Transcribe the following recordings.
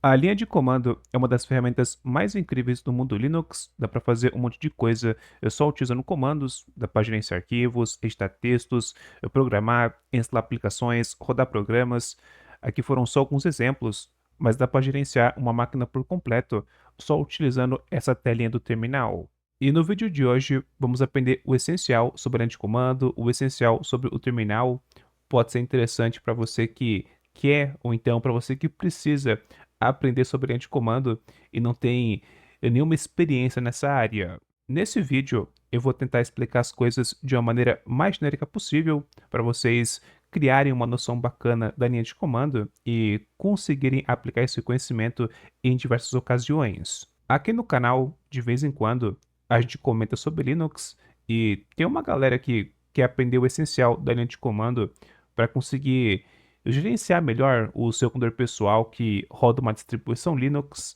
A linha de comando é uma das ferramentas mais incríveis do mundo Linux. Dá para fazer um monte de coisa só utilizando comandos. Dá para gerenciar arquivos, editar textos, programar, instalar aplicações, rodar programas. Aqui foram só alguns exemplos, mas dá para gerenciar uma máquina por completo só utilizando essa telinha do terminal. E no vídeo de hoje vamos aprender o essencial sobre a linha de comando, o essencial sobre o terminal. Pode ser interessante para você que quer ou então para você que precisa aprender sobre linha de comando e não tem nenhuma experiência nessa área. Nesse vídeo, eu vou tentar explicar as coisas de uma maneira mais genérica possível para vocês criarem uma noção bacana da linha de comando e conseguirem aplicar esse conhecimento em diversas ocasiões. Aqui no canal, de vez em quando, a gente comenta sobre Linux e tem uma galera que quer aprender o essencial da linha de comando para conseguir gerenciar melhor o seu computador pessoal que roda uma distribuição Linux.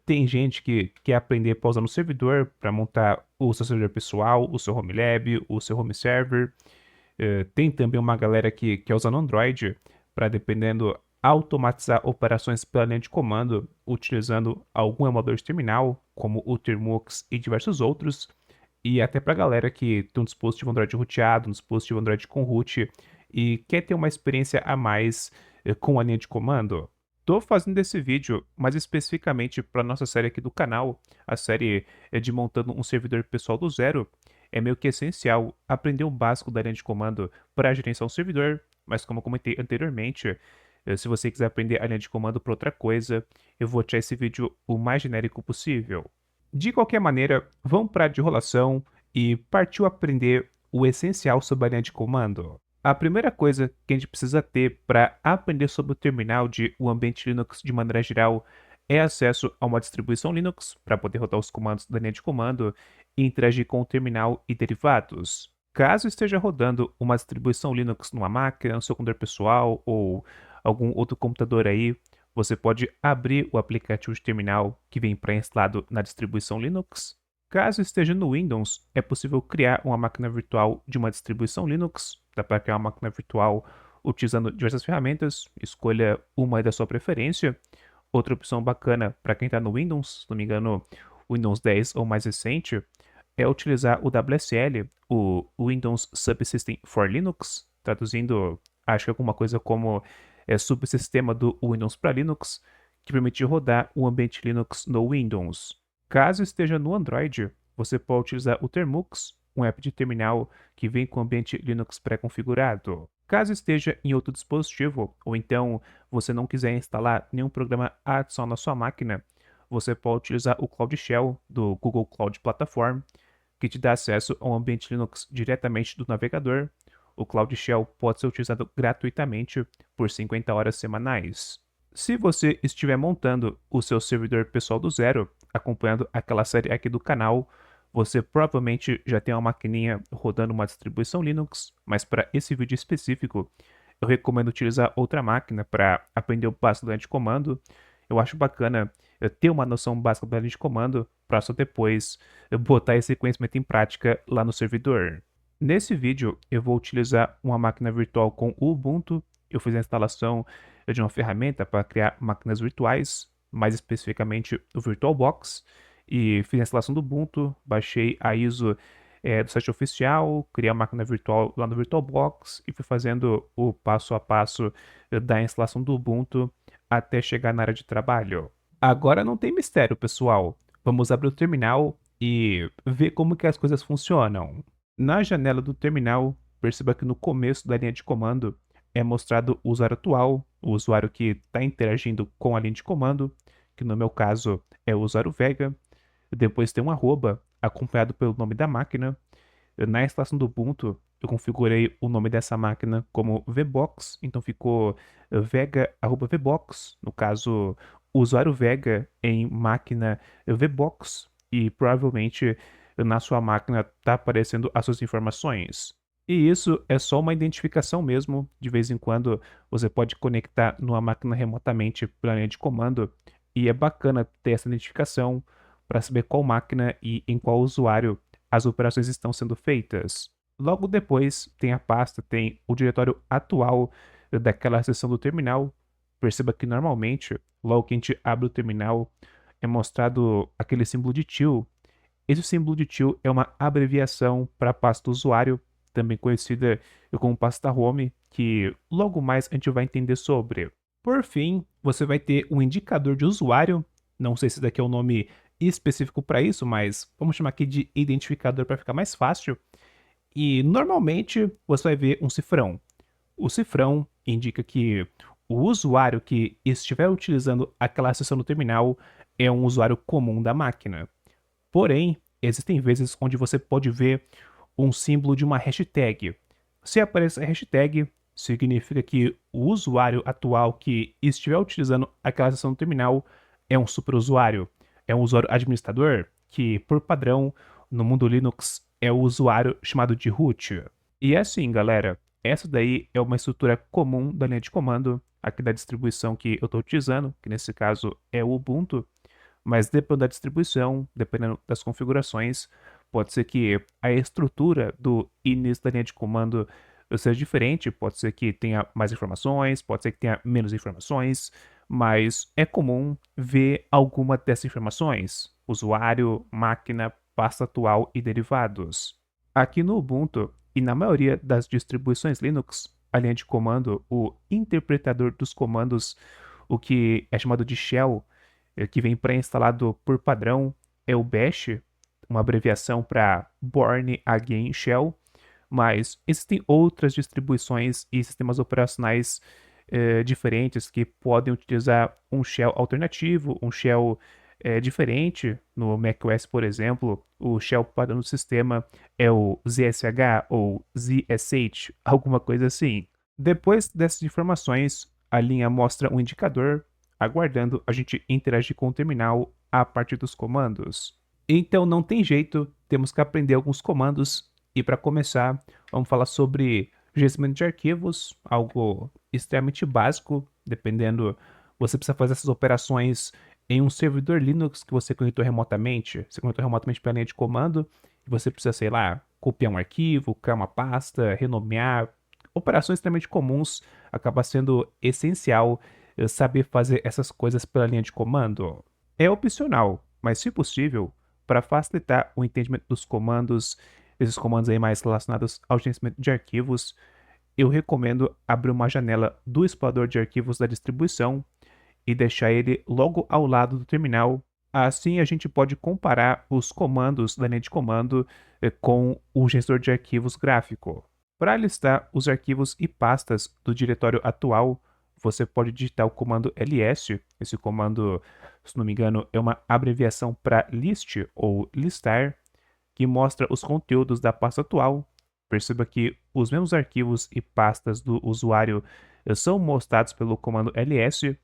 Tem gente que quer aprender para usar no servidor, para montar o seu servidor pessoal, o seu home lab, o seu home server. Tem também uma galera que quer usar no Android, para, dependendo, automatizar operações pela linha de comando, utilizando algum emulador de terminal, como o Termux e diversos outros. E até para a galera que tem um dispositivo Android roteado, um dispositivo Android com root e quer ter uma experiência a mais com a linha de comando. Estou fazendo esse vídeo mais especificamente para nossa série aqui do canal, a série de montando um servidor pessoal do zero. É meio que essencial aprender o básico da linha de comando para gerenciar um servidor, mas como eu comentei anteriormente, se você quiser aprender a linha de comando para outra coisa, eu vou tirar esse vídeo o mais genérico possível. De qualquer maneira, vamos para a enrolação e partiu aprender o essencial sobre a linha de comando. A primeira coisa que a gente precisa ter para aprender sobre o terminal de o ambiente Linux de maneira geral é acesso a uma distribuição Linux para poder rodar os comandos da linha de comando e interagir com o terminal e derivados. Caso esteja rodando uma distribuição Linux numa máquina, no seu computador pessoal ou algum outro computador aí, você pode abrir o aplicativo de terminal que vem pré-instalado na distribuição Linux. Caso esteja no Windows, é possível criar uma máquina virtual de uma distribuição Linux. Dá para criar uma máquina virtual utilizando diversas ferramentas, escolha uma aí da sua preferência. Outra opção bacana para quem está no Windows, se não me engano, Windows 10 ou mais recente, é utilizar o WSL, o Windows Subsystem for Linux, traduzindo, acho que alguma coisa como subsistema do Windows para Linux, que permite rodar o ambiente Linux no Windows. Caso esteja no Android, você pode utilizar o Termux, um app de terminal que vem com o ambiente Linux pré-configurado. Caso esteja em outro dispositivo, ou então você não quiser instalar nenhum programa adicional na sua máquina, você pode utilizar o Cloud Shell do Google Cloud Platform, que te dá acesso ao ambiente Linux diretamente do navegador. O Cloud Shell pode ser utilizado gratuitamente por 50 horas semanais. Se você estiver montando o seu servidor pessoal do zero, acompanhando aquela série aqui do canal, você provavelmente já tem uma maquininha rodando uma distribuição Linux, mas para esse vídeo específico, eu recomendo utilizar outra máquina para aprender o básico da linha de comando. Eu acho bacana ter uma noção básica da linha de comando para só depois botar esse conhecimento em prática lá no servidor. Nesse vídeo, eu vou utilizar uma máquina virtual com o Ubuntu. Eu fiz a instalação de uma ferramenta para criar máquinas virtuais, mais especificamente o VirtualBox, e fiz a instalação do Ubuntu, baixei a ISO do site oficial, criei a máquina virtual lá no VirtualBox e fui fazendo o passo a passo da instalação do Ubuntu até chegar na área de trabalho. Agora não tem mistério, pessoal. Vamos abrir o terminal e ver como que as coisas funcionam. Na janela do terminal, perceba que no começo da linha de comando é mostrado o usuário atual, o usuário que está interagindo com a linha de comando, que no meu caso é o usuário Vega. Depois tem um arroba, acompanhado pelo nome da máquina. Na instalação do Ubuntu, eu configurei o nome dessa máquina como VBox, então ficou vega@vbox, no caso, usuário Vega em máquina VBox, e provavelmente na sua máquina está aparecendo as suas informações. E isso é só uma identificação mesmo, de vez em quando você pode conectar numa máquina remotamente pela linha de comando, e é bacana ter essa identificação para saber qual máquina e em qual usuário as operações estão sendo feitas. Logo depois tem a pasta, tem o diretório atual daquela seção do terminal, perceba que normalmente, logo que a gente abre o terminal, é mostrado aquele símbolo de til. Esse símbolo de til é uma abreviação para a pasta usuário, também conhecida como pasta home, que logo mais a gente vai entender sobre. Por fim, você vai ter um indicador de usuário, não sei se esse daqui é o nome específico para isso, mas vamos chamar aqui de identificador para ficar mais fácil. E normalmente você vai ver um cifrão. O cifrão indica que o usuário que estiver utilizando aquela sessão no terminal é um usuário comum da máquina. Porém, existem vezes onde você pode ver um símbolo de uma hashtag. Se aparece a hashtag, significa que o usuário atual que estiver utilizando aquela sessão no terminal é um superusuário, é um usuário administrador, que por padrão no mundo Linux é o usuário chamado de root. E é assim, galera, essa daí é uma estrutura comum da linha de comando aqui da distribuição que eu estou utilizando, que nesse caso é o Ubuntu. Mas dependendo da distribuição, dependendo das configurações, pode ser que a estrutura do início da linha de comando seja diferente, pode ser que tenha mais informações, pode ser que tenha menos informações, mas é comum ver alguma dessas informações: usuário, máquina, pasta atual e derivados. Aqui no Ubuntu e na maioria das distribuições Linux, a linha de comando, o interpretador dos comandos, o que é chamado de shell, que vem pré-instalado por padrão, é o Bash, uma abreviação para Born Again Shell, mas existem outras distribuições e sistemas operacionais diferentes que podem utilizar um shell alternativo, um shell diferente. No macOS, por exemplo, o shell padrão do sistema é o ZSH ou ZSH, alguma coisa assim. Depois dessas informações, a linha mostra um indicador, aguardando a gente interagir com o terminal a partir dos comandos. Então não tem jeito, temos que aprender alguns comandos e para começar, vamos falar sobre gerenciamento de arquivos, algo extremamente básico, dependendo, você precisa fazer essas operações em um servidor Linux que você conectou remotamente, você conectou remotamente pela linha de comando, e você precisa, sei lá, copiar um arquivo, criar uma pasta, renomear, operações extremamente comuns, acaba sendo essencial saber fazer essas coisas pela linha de comando. É opcional, mas se possível, para facilitar o entendimento dos comandos, esses comandos aí mais relacionados ao gerenciamento de arquivos, eu recomendo abrir uma janela do explorador de arquivos da distribuição e deixar ele logo ao lado do terminal. Assim a gente pode comparar os comandos da linha de comando com o gestor de arquivos gráfico. Para listar os arquivos e pastas do diretório atual, você pode digitar o comando ls. Esse comando, se não me engano, é uma abreviação para list ou listar, que mostra os conteúdos da pasta atual. Perceba que os mesmos arquivos e pastas do usuário são mostrados pelo comando ls,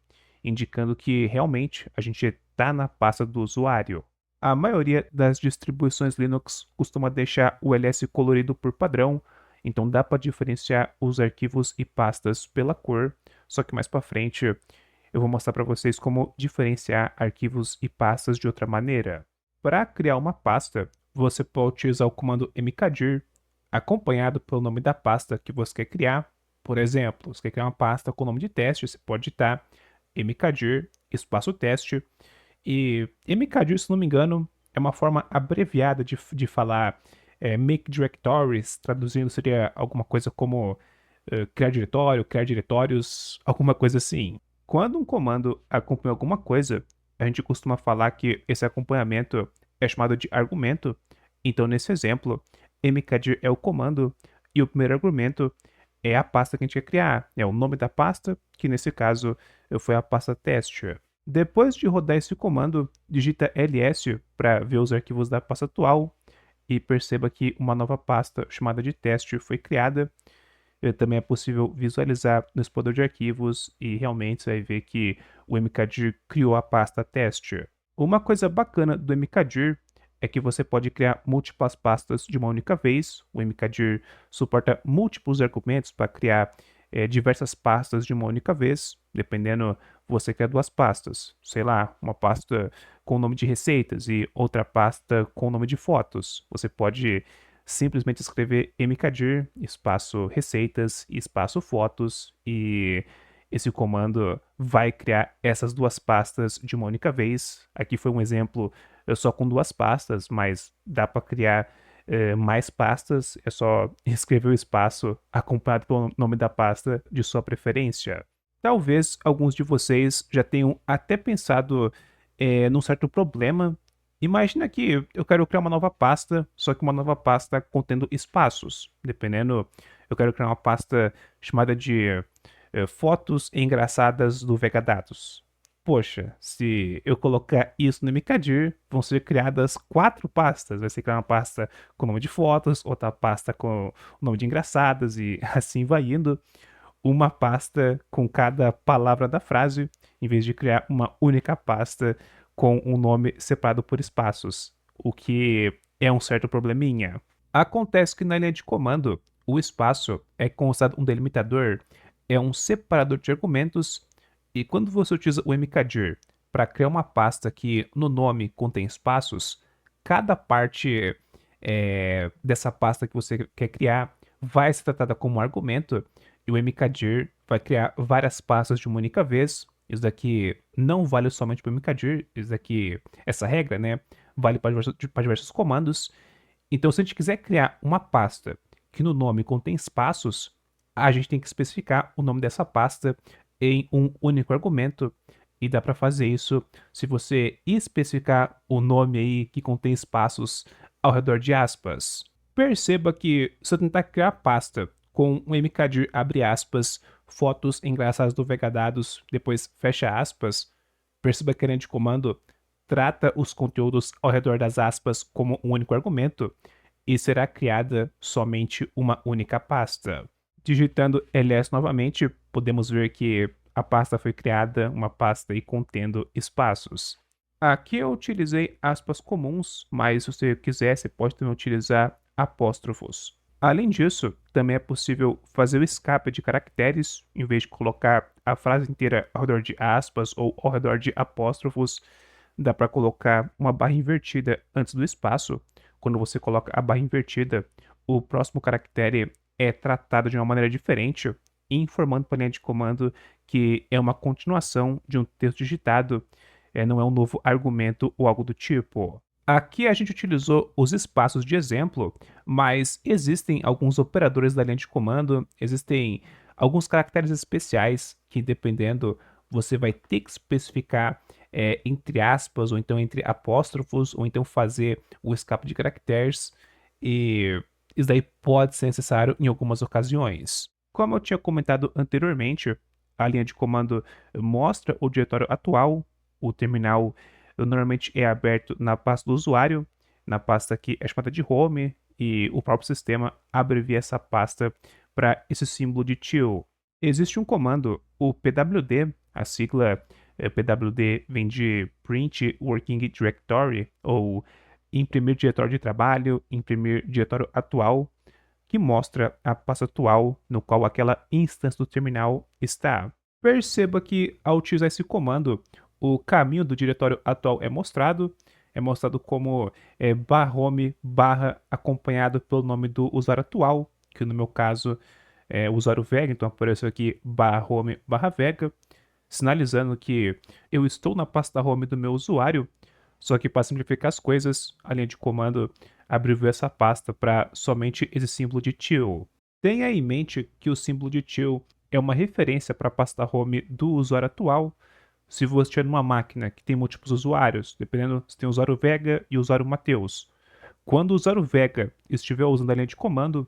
indicando que realmente a gente está na pasta do usuário. A maioria das distribuições Linux costuma deixar o ls colorido por padrão, então dá para diferenciar os arquivos e pastas pela cor, só que mais para frente eu vou mostrar para vocês como diferenciar arquivos e pastas de outra maneira. Para criar uma pasta, você pode utilizar o comando mkdir, acompanhado pelo nome da pasta que você quer criar. Por exemplo, você quer criar uma pasta com o nome de teste, você pode digitar mkdir, espaço teste. E mkdir, se não me engano, é uma forma abreviada de falar make directories, traduzindo seria alguma coisa como criar diretório, criar diretórios, alguma coisa assim. Quando um comando acompanha alguma coisa, a gente costuma falar que esse acompanhamento é chamado de argumento. Então, nesse exemplo, mkdir é o comando e o primeiro argumento é a pasta que a gente quer criar, é o nome da pasta, que nesse caso foi a pasta teste. Depois de rodar esse comando, digita ls para ver os arquivos da pasta atual e perceba que uma nova pasta chamada de teste foi criada. Também é possível visualizar no explorador de arquivos e realmente você vai ver que o mkdir criou a pasta teste. Uma coisa bacana do mkdir é que você pode criar múltiplas pastas de uma única vez. O mkdir suporta múltiplos argumentos para criar diversas pastas de uma única vez, dependendo, você quer duas pastas, sei lá, uma pasta com o nome de receitas e outra pasta com o nome de fotos. Você pode simplesmente escrever mkdir, espaço receitas, espaço fotos, e esse comando vai criar essas duas pastas de uma única vez. Aqui foi um exemplo só com duas pastas, mas dá para criar mais pastas. É só escrever o espaço acompanhado pelo nome da pasta de sua preferência. Talvez alguns de vocês já tenham até pensado num certo problema. Imagina que eu quero criar uma nova pasta, só que uma nova pasta contendo espaços. Dependendo, eu quero criar uma pasta chamada de fotos engraçadas do Vegadados. Poxa, se eu colocar isso no Mikadir, vão ser criadas 4 pastas. Vai ser criada uma pasta com o nome de fotos, outra pasta com o nome de engraçadas e assim vai indo. Uma pasta com cada palavra da frase, em vez de criar uma única pasta com um nome separado por espaços, o que é um certo probleminha. Acontece que na linha de comando, o espaço é considerado um delimitador, é um separador de argumentos, e quando você utiliza o mkdir para criar uma pasta que no nome contém espaços, cada parte dessa pasta que você quer criar vai ser tratada como um argumento, e o mkdir vai criar várias pastas de uma única vez. Isso daqui não vale somente para o mkdir, isso daqui, essa regra, né, vale para diversos comandos. Então, se a gente quiser criar uma pasta que no nome contém espaços, a gente tem que especificar o nome dessa pasta em um único argumento. E dá para fazer isso se você especificar o nome aí que contém espaços ao redor de aspas. Perceba que se eu tentar criar pasta com um mkdir abre aspas, fotos engraçadas do Vegadados, depois fecha aspas, perceba que a linha de comando trata os conteúdos ao redor das aspas como um único argumento e será criada somente uma única pasta. Digitando ls novamente, podemos ver que a pasta foi criada, uma pasta aí contendo espaços. Aqui eu utilizei aspas comuns, mas se você quiser, você pode também utilizar apóstrofos. Além disso, também é possível fazer o escape de caracteres, em vez de colocar a frase inteira ao redor de aspas ou ao redor de apóstrofos, dá para colocar uma barra invertida antes do espaço. Quando você coloca a barra invertida, o próximo caractere é tratado de uma maneira diferente, informando para a linha de comando que é uma continuação de um texto digitado, não é um novo argumento ou algo do tipo. Aqui a gente utilizou os espaços de exemplo, mas existem alguns operadores da linha de comando, existem alguns caracteres especiais que, dependendo, você vai ter que especificar entre aspas, ou então entre apóstrofos, ou então fazer o escape de caracteres, e isso daí pode ser necessário em algumas ocasiões. Como eu tinha comentado anteriormente, a linha de comando mostra o diretório atual, o terminal normalmente é aberto na pasta do usuário, na pasta que é chamada de home, e o próprio sistema abrevia essa pasta para esse símbolo de till. Existe um comando, o pwd, a sigla pwd vem de Print Working Directory, ou imprimir diretório de trabalho, imprimir diretório atual, que mostra a pasta atual no qual aquela instância do terminal está. Perceba que, ao utilizar esse comando, o caminho do diretório atual é mostrado como /home barra acompanhado pelo nome do usuário atual, que no meu caso é o usuário Vega, então apareceu aqui /home barra Vega, sinalizando que eu estou na pasta home do meu usuário, só que para simplificar as coisas, a linha de comando abreviou essa pasta para somente esse símbolo de till. Tenha em mente que o símbolo de till é uma referência para a pasta home do usuário atual. Se você estiver numa máquina que tem múltiplos usuários, dependendo se tem o usuário Vega e o usuário Mateus, quando o usuário Vega estiver usando a linha de comando,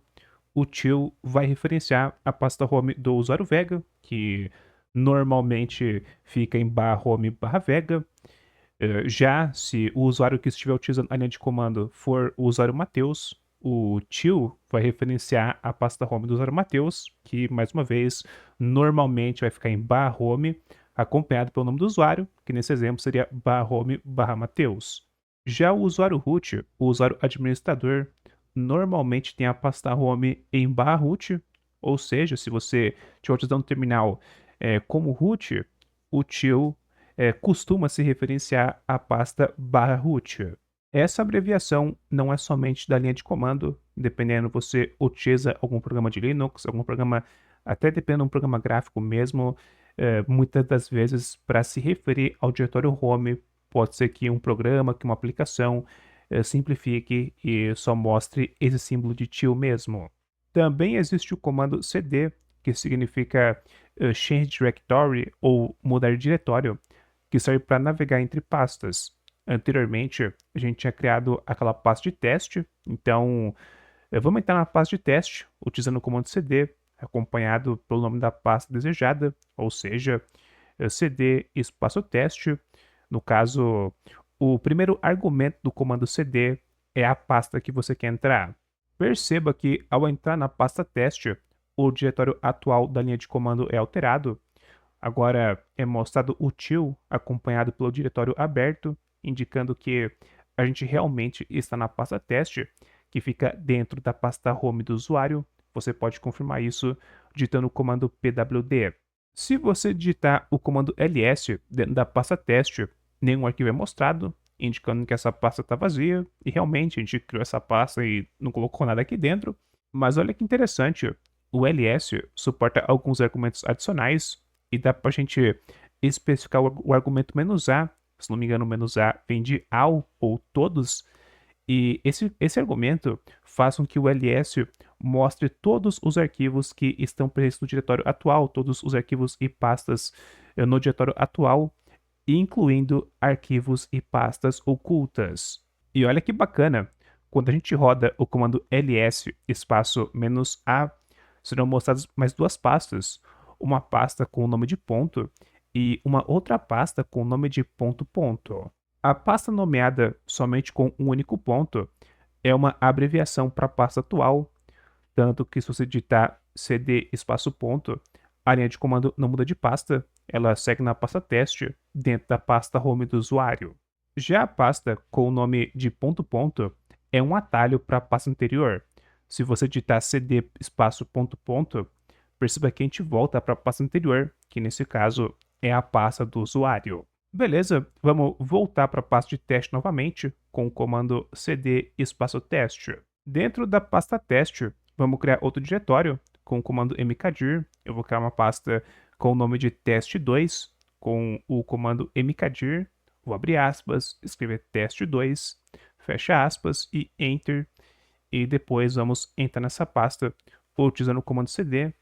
o till vai referenciar a pasta home do usuário Vega, que normalmente fica em /home barra Vega. Já se o usuário que estiver utilizando a linha de comando for o usuário Mateus, o till vai referenciar a pasta home do usuário Mateus, que, mais uma vez, normalmente vai ficar em /home, acompanhado pelo nome do usuário, que nesse exemplo seria /home barra Mateus. Já o usuário root, o usuário administrador, normalmente tem a pasta home em /root, ou seja, se você estiver utilizando o terminal como root, o till costuma se referenciar à pasta /root. Essa abreviação não é somente da linha de comando, dependendo você utiliza algum programa de Linux, algum programa, até dependendo de um programa gráfico mesmo, muitas das vezes, para se referir ao diretório home, pode ser que um programa, que uma aplicação simplifique e só mostre esse símbolo de tio mesmo. Também existe o comando cd, que significa Change Directory ou mudar de diretório, que serve para navegar entre pastas. Anteriormente, a gente tinha criado aquela pasta de teste, então vamos entrar na pasta de teste utilizando o comando cd, acompanhado pelo nome da pasta desejada, ou seja, cd espaço teste. No caso, o primeiro argumento do comando cd é a pasta que você quer entrar. Perceba que ao entrar na pasta teste, o diretório atual da linha de comando é alterado. Agora é mostrado o til acompanhado pelo diretório aberto, indicando que a gente realmente está na pasta teste, que fica dentro da pasta home do usuário. Você pode confirmar isso digitando o comando pwd. Se você digitar o comando ls dentro da pasta teste, nenhum arquivo é mostrado, indicando que essa pasta está vazia, e realmente a gente criou essa pasta e não colocou nada aqui dentro. Mas olha que interessante, o ls suporta alguns argumentos adicionais, e dá para a gente especificar o argumento "-a", se não me engano, "-a" vem de "all" ou "todos", e esse argumento faz com que o ls mostre todos os arquivos que estão presentes no diretório atual, todos os arquivos e pastas no diretório atual, incluindo arquivos e pastas ocultas. E olha que bacana, quando a gente roda o comando ls espaço "-a", serão mostradas mais duas pastas, uma pasta com o nome de ponto e uma outra pasta com o nome de ponto ponto. A pasta nomeada somente com um único ponto é uma abreviação para a pasta atual, tanto que se você digitar cd espaço ponto, a linha de comando não muda de pasta, ela segue na pasta teste dentro da pasta home do usuário. Já a pasta com o nome de ponto ponto é um atalho para a pasta anterior. Se você digitar cd espaço ponto ponto, perceba que a gente volta para a pasta anterior, que nesse caso é a pasta do usuário. Beleza, vamos voltar para a pasta de teste novamente com o comando cd espaço teste. Dentro da pasta teste, vamos criar outro diretório com o comando mkdir. Eu vou criar uma pasta com o nome de teste2 com o comando mkdir. Vou abrir aspas, escrever teste2, fecha aspas e enter. E depois vamos entrar nessa pasta utilizando o comando cd.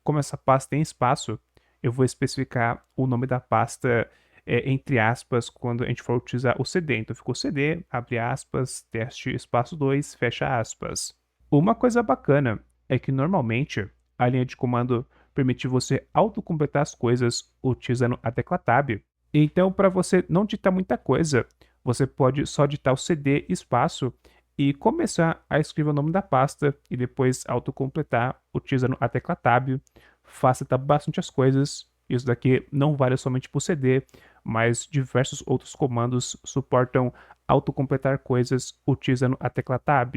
Como essa pasta tem espaço, eu vou especificar o nome da pasta entre aspas quando a gente for utilizar o cd. Então ficou cd, abre aspas, teste espaço 2, fecha aspas. Uma coisa bacana é que normalmente a linha de comando permite você autocompletar as coisas utilizando a tecla Tab. Então, para você não digitar muita coisa, você pode só digitar o cd espaço e começar a escrever o nome da pasta e depois autocompletar utilizando a tecla Tab. Facilita bastante as coisas. Isso daqui não vale somente para o cd, mas diversos outros comandos suportam autocompletar coisas utilizando a tecla Tab.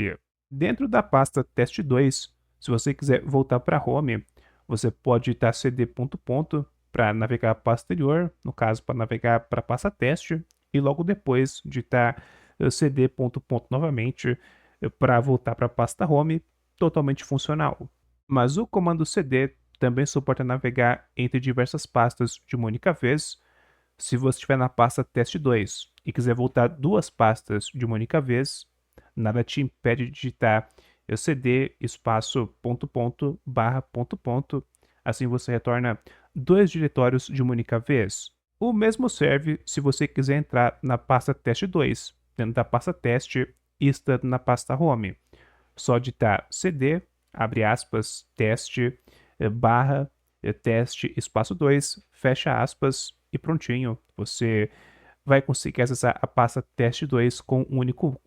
Dentro da pasta teste2, se você quiser voltar para home, você pode digitar cd ponto ponto para navegar para a pasta anterior, no caso para navegar para a pasta teste, e logo depois digitar cd ponto ponto novamente para voltar para a pasta home, totalmente funcional. Mas o comando cd também suporta navegar entre diversas pastas de uma única vez. Se você estiver na pasta teste2 e quiser voltar duas pastas de uma única vez, nada te impede de digitar cd espaço ponto ponto barra ponto ponto. Assim você retorna dois diretórios de uma única vez. O mesmo serve se você quiser entrar na pasta teste2, dentro da pasta teste e estando na pasta home. Só digitar cd, abre aspas, teste, barra, teste, espaço 2, fecha aspas e prontinho. Você vai conseguir acessar a pasta teste2 com um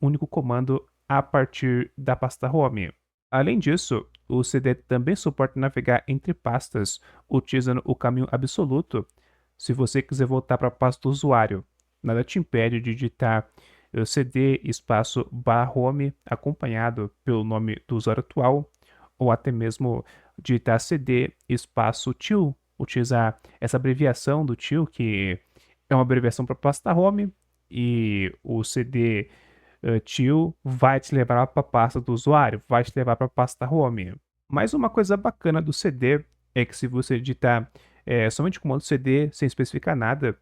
único comando a partir da pasta home. Além disso, o cd também suporta navegar entre pastas utilizando o caminho absoluto. Se você quiser voltar para a pasta do usuário, nada te impede de digitar cd espaço barra home acompanhado pelo nome do usuário atual, ou até mesmo digitar cd espaço til, utilizar essa abreviação do til, que é uma abreviação para pasta home, e o cd til vai te levar para a pasta do usuário, vai te levar para a pasta home. Mas uma coisa bacana do cd é que se você digitar somente o comando cd, sem especificar nada,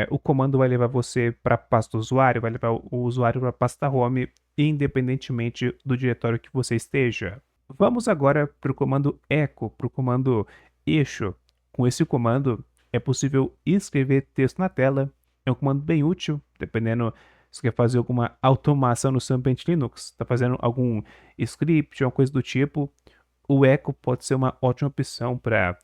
o comando vai levar você para a pasta do usuário, vai levar o usuário para a pasta home, independentemente do diretório que você esteja. Vamos agora para o comando echo, para o comando eixo. Com esse comando é possível escrever texto na tela. É um comando bem útil, dependendo se você quer fazer alguma automação no seu ambiente Linux, está fazendo algum script, uma coisa do tipo. O echo pode ser uma ótima opção para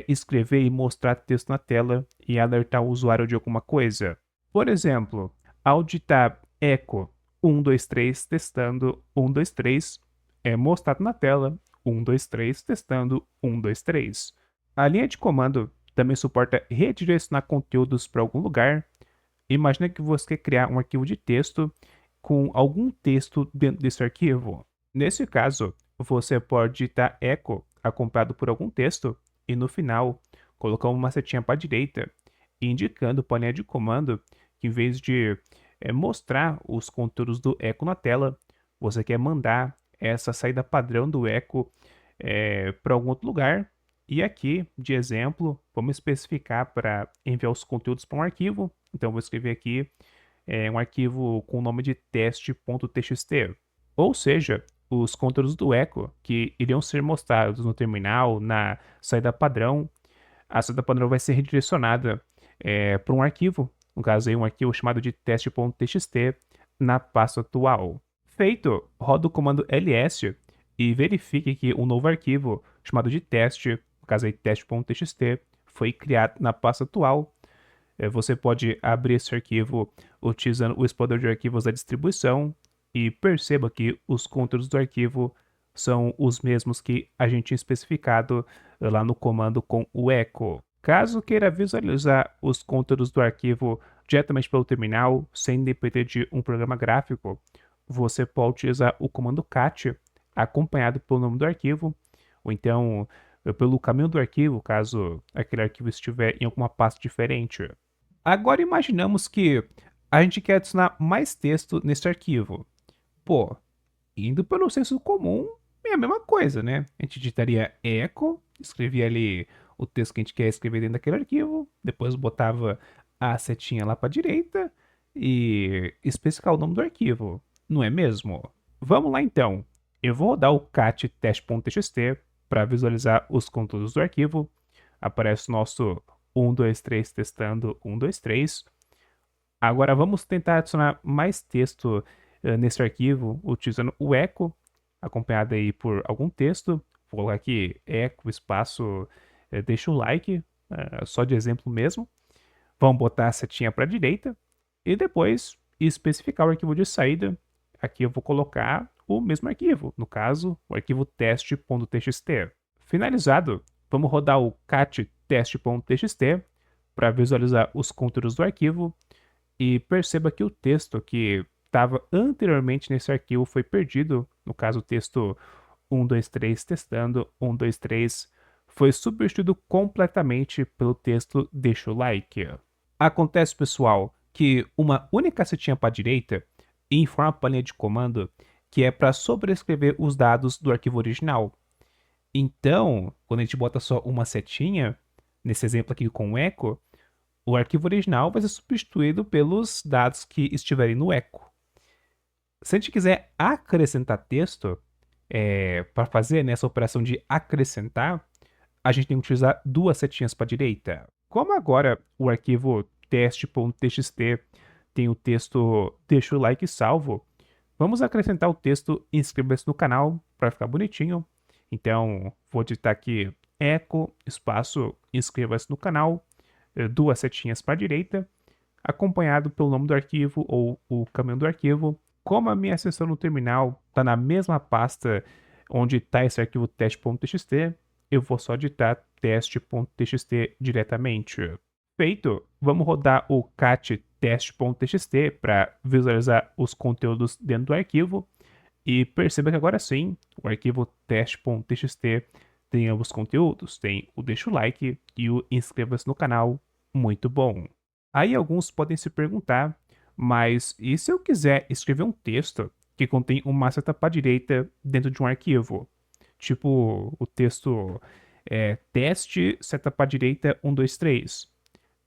escrever e mostrar texto na tela e alertar o usuário de alguma coisa. Por exemplo, ao digitar echo 123 testando 123, é mostrado na tela 123 testando 123. A linha de comando também suporta redirecionar conteúdos para algum lugar. Imagina que você quer criar um arquivo de texto com algum texto dentro desse arquivo. Nesse caso, você pode digitar echo acompanhado por algum texto e no final colocar uma setinha para a direita, indicando para a linha de comando que em vez de mostrar os conteúdos do echo na tela, você quer mandar essa saída padrão do echo para algum outro lugar. E aqui, de exemplo, vamos especificar para enviar os conteúdos para um arquivo. Então, vou escrever aqui um arquivo com o nome de teste.txt. Ou seja, os conteúdos do echo que iriam ser mostrados no terminal, na saída padrão, a saída padrão vai ser redirecionada para um arquivo, no caso aí um arquivo chamado de teste.txt na pasta atual. Feito, roda o comando ls e verifique que um novo arquivo chamado de teste, no caso aí teste.txt, foi criado na pasta atual. Você pode abrir esse arquivo utilizando o explorador de arquivos da distribuição e perceba que os conteúdos do arquivo são os mesmos que a gente tinha especificado lá no comando com o echo. Caso queira visualizar os conteúdos do arquivo diretamente pelo terminal, sem depender de um programa gráfico, você pode utilizar o comando cat, acompanhado pelo nome do arquivo, ou então pelo caminho do arquivo, caso aquele arquivo estiver em alguma pasta diferente. Agora imaginamos que a gente quer adicionar mais texto nesse arquivo. Pô, indo pelo senso comum, é a mesma coisa, né? A gente digitaria echo, escrevia ali o texto que a gente quer escrever dentro daquele arquivo, depois botava a setinha lá para a direita e especificar o nome do arquivo, não é mesmo? Vamos lá então. Eu vou rodar o cat teste.txt para visualizar os conteúdos do arquivo. Aparece o nosso 123 testando 123. Agora vamos tentar adicionar mais texto nesse arquivo utilizando o echo, acompanhado aí por algum texto. Vou colocar aqui echo, espaço, deixa o like, só de exemplo mesmo. Vamos botar a setinha para a direita e depois especificar o arquivo de saída. Aqui eu vou colocar o mesmo arquivo, no caso, o arquivo teste.txt. Finalizado, vamos rodar o cat teste.txt para visualizar os conteúdos do arquivo e perceba que o texto que estava anteriormente nesse arquivo foi perdido, no caso o texto 123 testando 123 foi substituído completamente pelo texto deixa o like. Acontece, pessoal, que uma única setinha para a direita informa para a linha de comando que é para sobrescrever os dados do arquivo original. Então, quando a gente bota só uma setinha, nesse exemplo aqui com o echo, o arquivo original vai ser substituído pelos dados que estiverem no echo. Se a gente quiser acrescentar texto, para fazer nessa operação de acrescentar, a gente tem que utilizar duas setinhas para a direita. Como agora o arquivo teste.txt tem o texto deixa o like salvo, vamos acrescentar o texto inscreva-se no canal para ficar bonitinho. Então, vou digitar aqui echo, espaço, inscreva-se no canal, duas setinhas para a direita, acompanhado pelo nome do arquivo ou o caminho do arquivo. Como a minha sessão no terminal está na mesma pasta onde está esse arquivo teste.txt, eu vou só digitar teste.txt diretamente. Feito, vamos rodar o cat teste.txt para visualizar os conteúdos dentro do arquivo e perceba que agora sim, o arquivo teste.txt tem ambos conteúdos, tem o deixa o like e o inscreva-se no canal, muito bom. Aí alguns podem se perguntar, mas e se eu quiser escrever um texto que contém uma seta para a direita dentro de um arquivo? Tipo o texto teste seta para direita 1, 2, 3.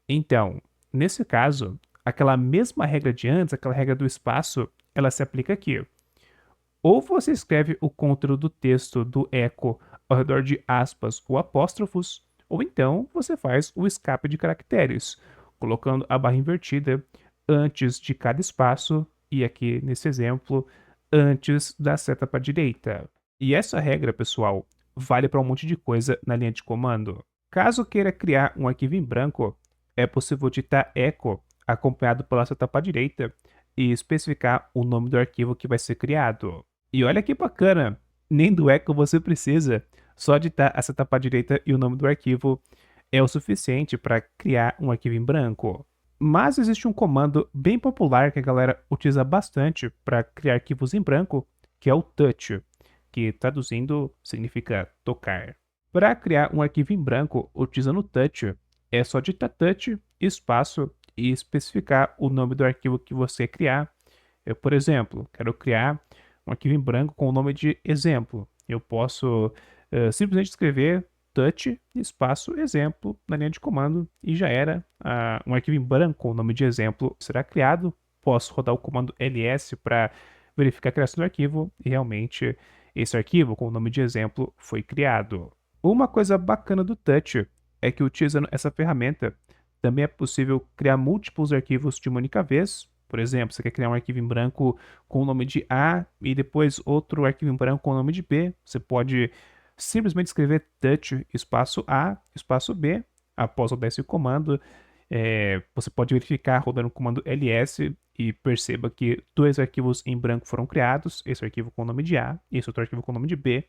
Então, nesse caso, aquela mesma regra de antes, aquela regra do espaço, ela se aplica aqui. Ou você escreve o conteúdo do texto do eco ao redor de aspas ou apóstrofos, ou então você faz o escape de caracteres, colocando a barra invertida antes de cada espaço e aqui nesse exemplo, antes da seta para a direita. E essa regra, pessoal, vale para um monte de coisa na linha de comando. Caso queira criar um arquivo em branco, é possível digitar echo acompanhado pela seta para a direita e especificar o nome do arquivo que vai ser criado. E olha que bacana, nem do echo você precisa, só digitar a seta para a direita e o nome do arquivo é o suficiente para criar um arquivo em branco. Mas existe um comando bem popular que a galera utiliza bastante para criar arquivos em branco, que é o touch, que traduzindo significa tocar. Para criar um arquivo em branco utilizando o touch, é só digitar touch, espaço e especificar o nome do arquivo que você criar. Eu, por exemplo, quero criar um arquivo em branco com o nome de exemplo. Eu posso simplesmente escrever touch, espaço, exemplo na linha de comando e já era. Um arquivo em branco com o nome de exemplo será criado. Posso rodar o comando ls para verificar a criação do arquivo e realmente esse arquivo com o nome de exemplo foi criado. Uma coisa bacana do touch é que utilizando essa ferramenta também é possível criar múltiplos arquivos de uma única vez. Por exemplo, você quer criar um arquivo em branco com o nome de A e depois outro arquivo em branco com o nome de B. Você pode simplesmente escrever touch espaço A espaço B. Após rodar esse comando, você pode verificar rodando o comando ls e perceba que dois arquivos em branco foram criados, esse arquivo com o nome de A e esse outro arquivo com o nome de B,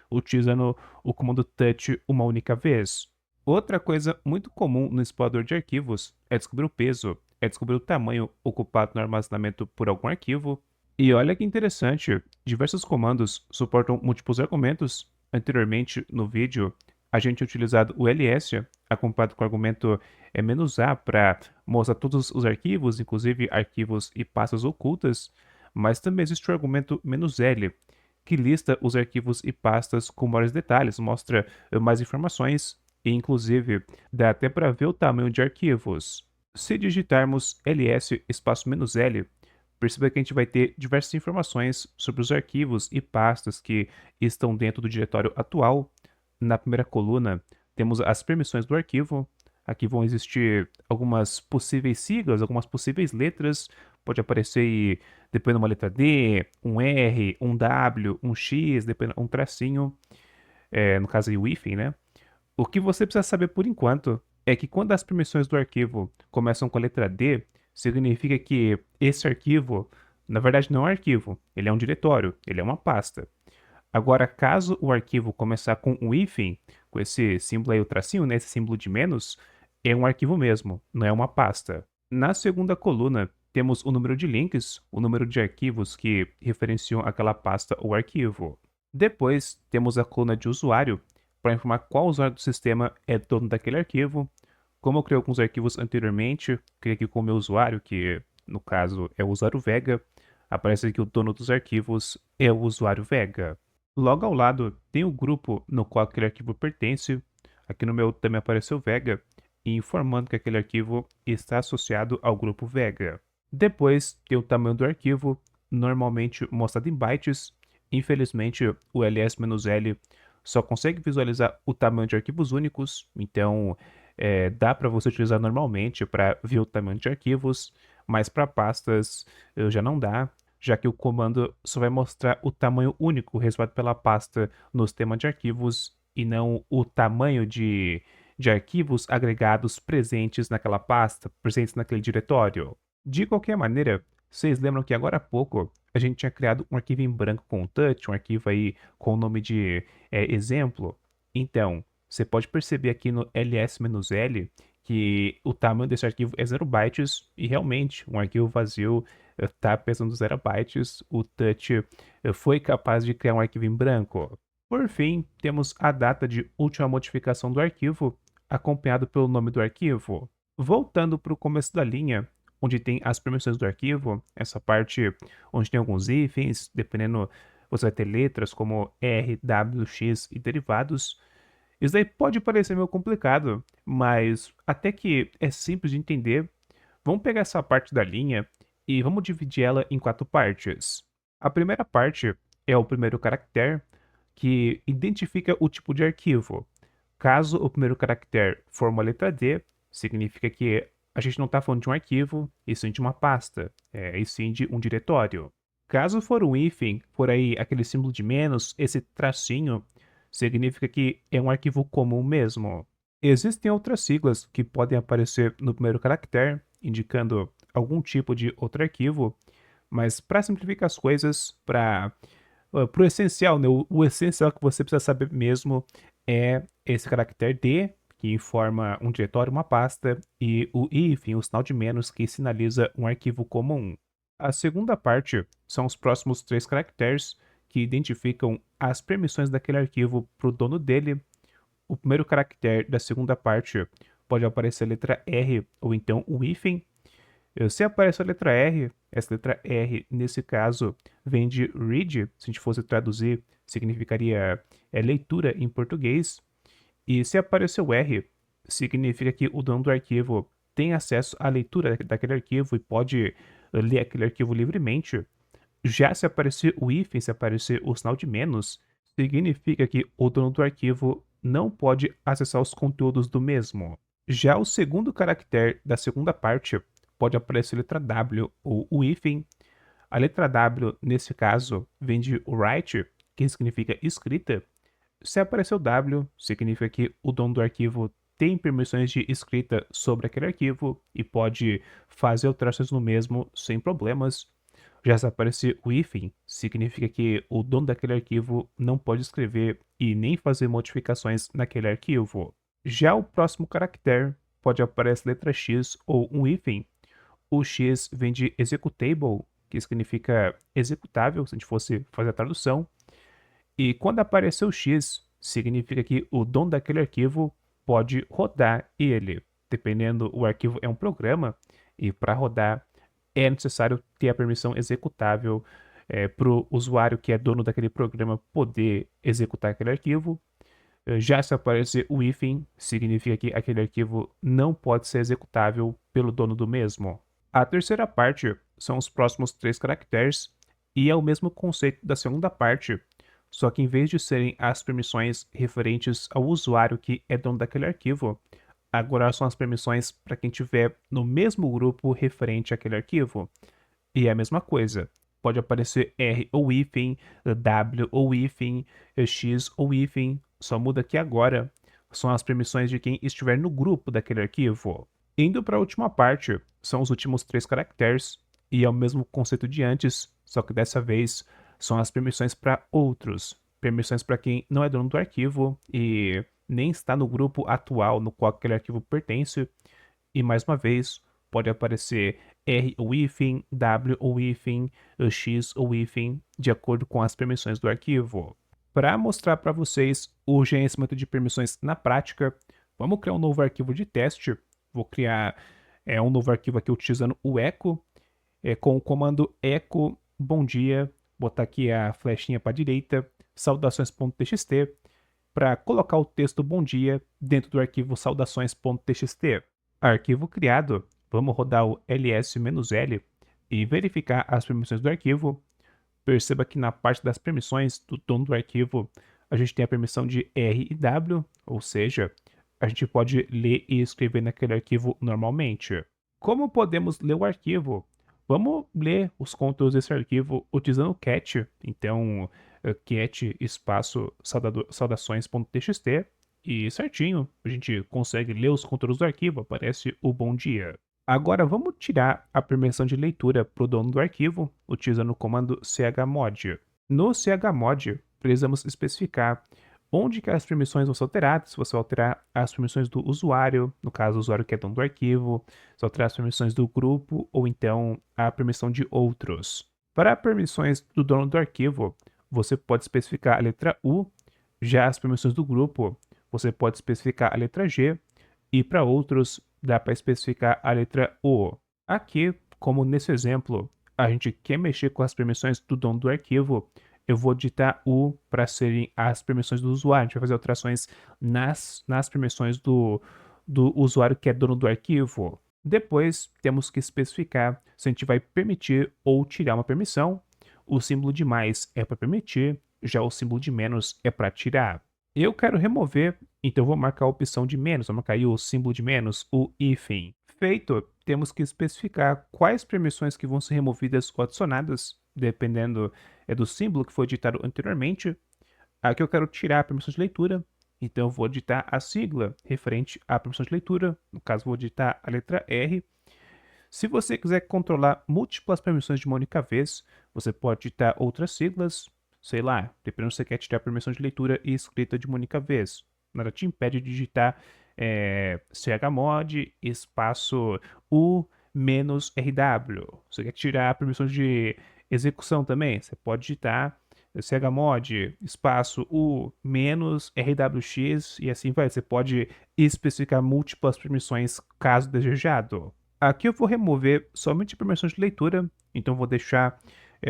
utilizando o comando touch uma única vez. Outra coisa muito comum no explorador de arquivos é descobrir o peso, é descobrir o tamanho ocupado no armazenamento por algum arquivo. E olha que interessante, diversos comandos suportam múltiplos argumentos. Anteriormente, no vídeo, a gente tinha utilizado o ls, acompanhado com o argumento "-a" para mostrar todos os arquivos, inclusive arquivos e pastas ocultas, mas também existe o argumento "-l", que lista os arquivos e pastas com maiores detalhes, mostra mais informações e, inclusive, dá até para ver o tamanho de arquivos. Se digitarmos ls espaço "-l", perceba que a gente vai ter diversas informações sobre os arquivos e pastas que estão dentro do diretório atual. Na primeira coluna, temos as permissões do arquivo. Aqui vão existir algumas possíveis siglas, algumas possíveis letras. Pode aparecer depois uma letra D, um R, um W, um X, depois um tracinho. No caso aí o hífen, né? O que você precisa saber por enquanto é que quando as permissões do arquivo começam com a letra D, significa que esse arquivo, na verdade, não é um arquivo, ele é um diretório, ele é uma pasta. Agora, caso o arquivo começar com um hífen, com esse símbolo aí, o tracinho, né, esse símbolo de menos, é um arquivo mesmo, não é uma pasta. Na segunda coluna, temos o número de links, o número de arquivos que referenciam aquela pasta ou arquivo. Depois, temos a coluna de usuário, para informar qual usuário do sistema é dono daquele arquivo. Como eu criei alguns arquivos anteriormente, criei aqui com o meu usuário, que no caso é o usuário Vega, aparece que o dono dos arquivos é o usuário Vega. Logo ao lado tem o grupo no qual aquele arquivo pertence. Aqui no meu também apareceu Vega, informando que aquele arquivo está associado ao grupo Vega. Depois tem o tamanho do arquivo, normalmente mostrado em bytes. Infelizmente, o ls-l só consegue visualizar o tamanho de arquivos únicos, então dá para você utilizar normalmente para ver o tamanho de arquivos, mas para pastas já não dá, já que o comando só vai mostrar o tamanho único reservado pela pasta no sistema de arquivos e não o tamanho de arquivos agregados presentes naquela pasta, presentes naquele diretório. De qualquer maneira, vocês lembram que agora há pouco a gente tinha criado um arquivo em branco com touch, um arquivo aí com o nome de exemplo? Então, você pode perceber aqui no ls-l que o tamanho desse arquivo é 0 bytes e realmente um arquivo vazio está pesando 0 bytes. O touch foi capaz de criar um arquivo em branco. Por fim, temos a data de última modificação do arquivo, acompanhado pelo nome do arquivo. Voltando para o começo da linha, onde tem as permissões do arquivo, essa parte onde tem alguns hífens, dependendo, você vai ter letras como R, W, X e derivados. Isso daí pode parecer meio complicado, mas até que é simples de entender. Vamos pegar essa parte da linha e vamos dividir ela em 4 partes. A primeira parte é o primeiro caractere, que identifica o tipo de arquivo. Caso o primeiro caractere for uma letra D, significa que a gente não está falando de um arquivo, e sim de uma pasta, e sim de um diretório. Caso for um hífen, por aí aquele símbolo de menos, esse tracinho, significa que é um arquivo comum mesmo. Existem outras siglas que podem aparecer no primeiro caractere, indicando algum tipo de outro arquivo, mas para simplificar as coisas, para o essencial, né, o essencial que você precisa saber mesmo é esse caractere D, que informa um diretório, uma pasta, e o hífen, o sinal de menos, que sinaliza um arquivo comum. A segunda parte são os próximos 3 caracteres, que identificam as permissões daquele arquivo para o dono dele. O primeiro caractere da segunda parte pode aparecer a letra R ou então o hífen. Se aparece a letra R, essa letra R, nesse caso, vem de read, se a gente fosse traduzir, significaria leitura em português. E se aparecer o R, significa que o dono do arquivo tem acesso à leitura daquele arquivo e pode ler aquele arquivo livremente. Já se aparecer o hífen, se aparecer o sinal de menos, significa que o dono do arquivo não pode acessar os conteúdos do mesmo. Já o segundo caractere da segunda parte pode aparecer a letra W ou o hífen. A letra W, nesse caso, vem de write, que significa escrita. Se aparecer o W, significa que o dono do arquivo tem permissões de escrita sobre aquele arquivo e pode fazer alterações no mesmo sem problemas. Já se aparecer o hífen, significa que o dono daquele arquivo não pode escrever e nem fazer modificações naquele arquivo. Já o próximo caractere pode aparecer letra X ou um hífen. O X vem de executable, que significa executável, se a gente fosse fazer a tradução. E quando aparecer o X, significa que o dono daquele arquivo pode rodar ele. Dependendo, o arquivo é um programa, e para rodar é necessário ter a permissão executável para o usuário que é dono daquele programa poder executar aquele arquivo. Já se aparecer o hífen, significa que aquele arquivo não pode ser executável pelo dono do mesmo. A terceira parte são os próximos 3 caracteres, e é o mesmo conceito da segunda parte, só que em vez de serem as permissões referentes ao usuário que é dono daquele arquivo, agora são as permissões para quem tiver no mesmo grupo referente àquele arquivo. E é a mesma coisa. Pode aparecer R ou hífen, W ou hífen, X ou hífen. Só muda que agora são as permissões de quem estiver no grupo daquele arquivo. Indo para a última parte, são os últimos 3 caracteres, e é o mesmo conceito de antes, só que dessa vez são as permissões para outros. Permissões para quem não é dono do arquivo e nem está no grupo atual no qual aquele arquivo pertence. E mais uma vez, pode aparecer R ou hífen, W ou hífen, X ou hífen, de acordo com as permissões do arquivo. Para mostrar para vocês o gerenciamento de permissões na prática, vamos criar um novo arquivo de teste. Vou criar um novo arquivo aqui utilizando o echo, com o comando echo bom dia, botar aqui a flechinha para a direita, saudações.txt, para colocar o texto bom dia dentro do arquivo saudações.txt. Arquivo criado, vamos rodar o ls-l e verificar as permissões do arquivo. Perceba que na parte das permissões do dono do arquivo, a gente tem a permissão de R e W, ou seja, a gente pode ler e escrever naquele arquivo normalmente. Como podemos ler o arquivo? Vamos ler os conteúdos desse arquivo utilizando o cat. Então, cat espaço saudações.txt, e certinho, a gente consegue ler os conteúdos do arquivo, aparece o bom dia. Agora vamos tirar a permissão de leitura para o dono do arquivo, utilizando o comando chmod. No chmod, precisamos especificar onde que as permissões vão ser alteradas. Se você alterar as permissões do usuário, no caso o usuário que é dono do arquivo, se alterar as permissões do grupo, ou então a permissão de outros. Para permissões do dono do arquivo, você pode especificar a letra U. Já as permissões do grupo, você pode especificar a letra G, e para outros, dá para especificar a letra O. Aqui, como nesse exemplo, a gente quer mexer com as permissões do dono do arquivo, eu vou digitar U para serem as permissões do usuário. A gente vai fazer alterações nas permissões do usuário que é dono do arquivo. Depois, temos que especificar se a gente vai permitir ou tirar uma permissão. O símbolo de mais é para permitir, já o símbolo de menos é para tirar. Eu quero remover, então eu vou marcar a opção de menos, vou marcar aí o símbolo de menos, o hífen. Feito, temos que especificar quais permissões que vão ser removidas ou adicionadas, dependendo do símbolo que foi digitado anteriormente. Aqui eu quero tirar a permissão de leitura, então eu vou digitar a sigla referente à permissão de leitura, no caso vou digitar a letra R. Se você quiser controlar múltiplas permissões de uma única vez, você pode digitar outras siglas, sei lá, dependendo se você quer tirar a permissão de leitura e escrita de uma única vez. Nada te impede de digitar chmod espaço U menos RW. Você quer tirar a permissão de execução também? Você pode digitar chmod espaço U menos RWX e assim vai. Você pode especificar múltiplas permissões caso desejado. Aqui eu vou remover somente permissões de leitura, então vou deixar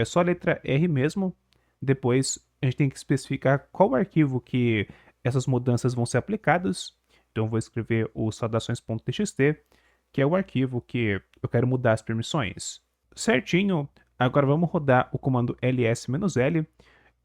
só a letra R mesmo. Depois a gente tem que especificar qual arquivo que essas mudanças vão ser aplicadas. Então eu vou escrever o saudações.txt, que é o arquivo que eu quero mudar as permissões. Certinho, agora vamos rodar o comando ls-l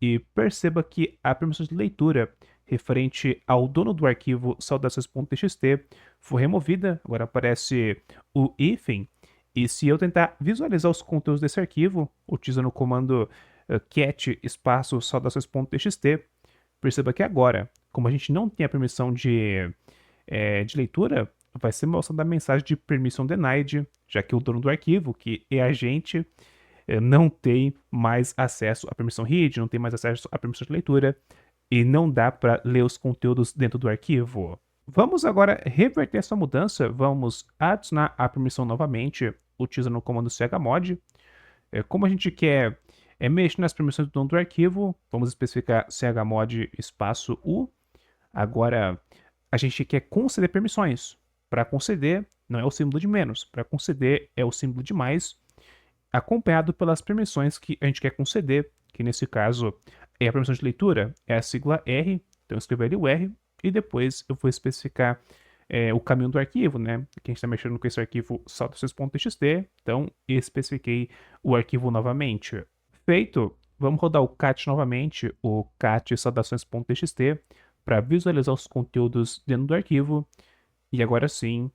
e perceba que a permissão de leitura referente ao dono do arquivo saudações.txt foi removida, agora aparece o hífen, e se eu tentar visualizar os conteúdos desse arquivo, utilizando o comando cat espaço saudações.txt, perceba que agora, como a gente não tem a permissão de leitura, vai ser mostrada a mensagem de permission denied, já que o dono do arquivo, que é a gente, não tem mais acesso à permissão read, não tem mais acesso à permissão de leitura, e não dá para ler os conteúdos dentro do arquivo. Vamos agora reverter essa mudança, vamos adicionar a permissão novamente, utilizando o comando chmod. Como a gente quer mexer nas permissões do dono do arquivo, vamos especificar chmod espaço U. Agora, a gente quer conceder permissões. Para conceder, não é o símbolo de menos, para conceder é o símbolo de mais, acompanhado pelas permissões que a gente quer conceder, que nesse caso é a permissão de leitura, é a sigla R, então eu escrevo ali o R, e depois eu vou especificar o caminho do arquivo, né? Que a gente está mexendo com esse arquivo saudações.txt, então especifiquei o arquivo novamente. Feito, vamos rodar o cat novamente, o cat saudações.txt, para visualizar os conteúdos dentro do arquivo, e agora sim,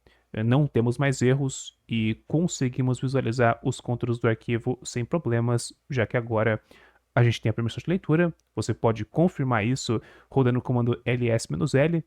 não temos mais erros e conseguimos visualizar os conteúdos do arquivo sem problemas, já que agora a gente tem a permissão de leitura. Você pode confirmar isso rodando o comando ls-l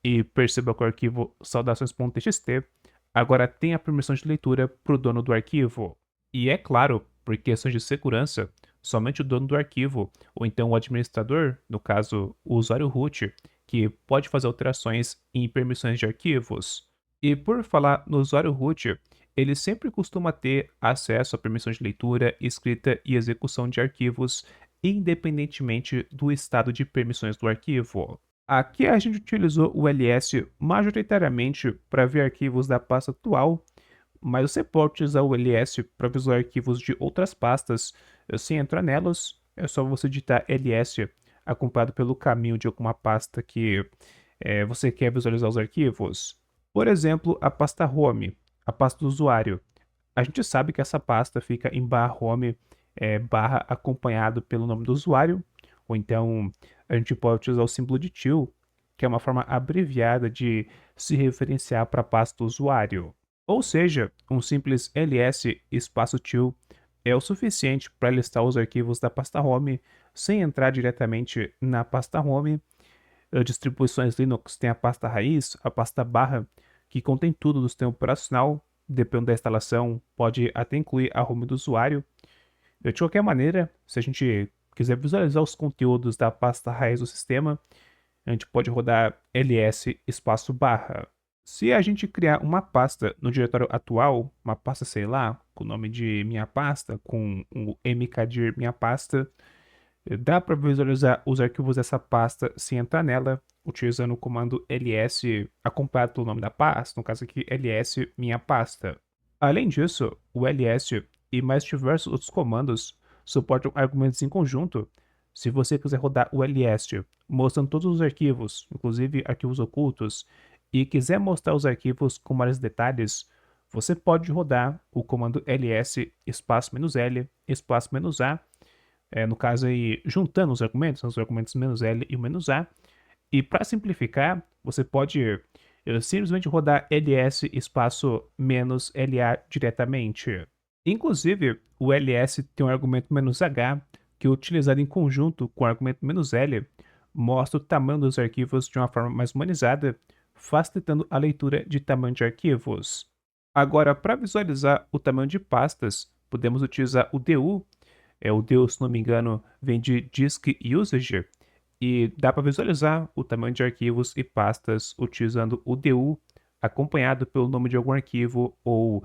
e perceba que o arquivo saudações.txt agora tem a permissão de leitura para o dono do arquivo. E é claro, por questões de segurança, somente o dono do arquivo, ou então o administrador, no caso o usuário root, que pode fazer alterações em permissões de arquivos. E por falar no usuário root, ele sempre costuma ter acesso a permissões de leitura, escrita e execução de arquivos, independentemente do estado de permissões do arquivo. Aqui a gente utilizou o ls majoritariamente para ver arquivos da pasta atual, mas você pode utilizar o ls para visualizar arquivos de outras pastas sem entrar nelas. É só você digitar ls acompanhado pelo caminho de alguma pasta que você quer visualizar os arquivos. Por exemplo, a pasta home, a pasta do usuário. A gente sabe que essa pasta fica em barra home, barra acompanhado pelo nome do usuário, ou então a gente pode utilizar o símbolo de til, que é uma forma abreviada de se referenciar para a pasta do usuário. Ou seja, um simples ls espaço til é o suficiente para listar os arquivos da pasta home sem entrar diretamente na pasta home. Distribuições Linux tem a pasta raiz, a pasta barra, que contém tudo do sistema operacional. Dependendo da instalação, pode até incluir a home do usuário. De qualquer maneira, se a gente quiser visualizar os conteúdos da pasta raiz do sistema, a gente pode rodar ls espaço barra. Se a gente criar uma pasta no diretório atual, uma pasta, sei lá, com o nome de minha pasta, com o mkdir minha pasta, dá para visualizar os arquivos dessa pasta sem entrar nela, utilizando o comando ls acompanhado pelo nome da pasta, no caso aqui ls minha pasta. Além disso, o ls e mais diversos outros comandos suportam argumentos em conjunto, Se você quiser rodar o ls mostrando todos os arquivos, inclusive arquivos ocultos, e quiser mostrar os arquivos com mais detalhes, você pode rodar o comando ls espaço "-l", espaço "-a", no caso aí, juntando os argumentos "-l" e o "-a", e para simplificar, você pode simplesmente rodar ls espaço "-la" diretamente. Inclusive, o ls tem um argumento "-h", que utilizado em conjunto com o argumento "-l", mostra o tamanho dos arquivos de uma forma mais humanizada, facilitando a leitura de tamanho de arquivos. Agora, para visualizar o tamanho de pastas, podemos utilizar o DU. O DU, se não me engano, vem de Disk Usage, e dá para visualizar o tamanho de arquivos e pastas utilizando o DU, acompanhado pelo nome de algum arquivo ou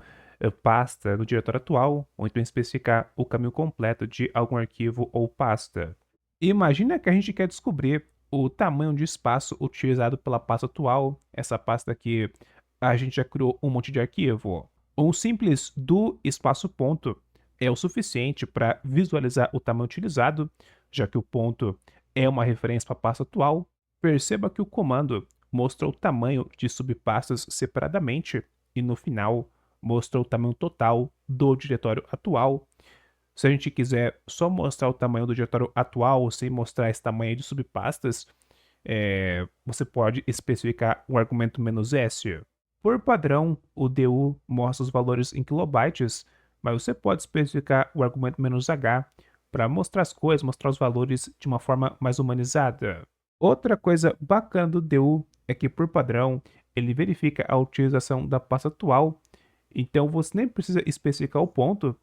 pasta no diretório atual, ou então especificar o caminho completo de algum arquivo ou pasta. Imagina que a gente quer descobrir o tamanho de espaço utilizado pela pasta atual, essa pasta que a gente já criou um monte de arquivo. Um simples do espaço ponto é o suficiente para visualizar o tamanho utilizado, já que o ponto é uma referência para a pasta atual. Perceba que o comando mostra o tamanho de subpastas separadamente e no final mostra o tamanho total do diretório atual. Se a gente quiser só mostrar o tamanho do diretório atual sem mostrar esse tamanho de subpastas, você pode especificar o argumento "-s". Por padrão, o DU mostra os valores em kilobytes, mas você pode especificar o argumento "-h" para mostrar as coisas, mostrar os valores de uma forma mais humanizada. Outra coisa bacana do DU é que, por padrão, ele verifica a utilização da pasta atual, então você nem precisa especificar o ponto,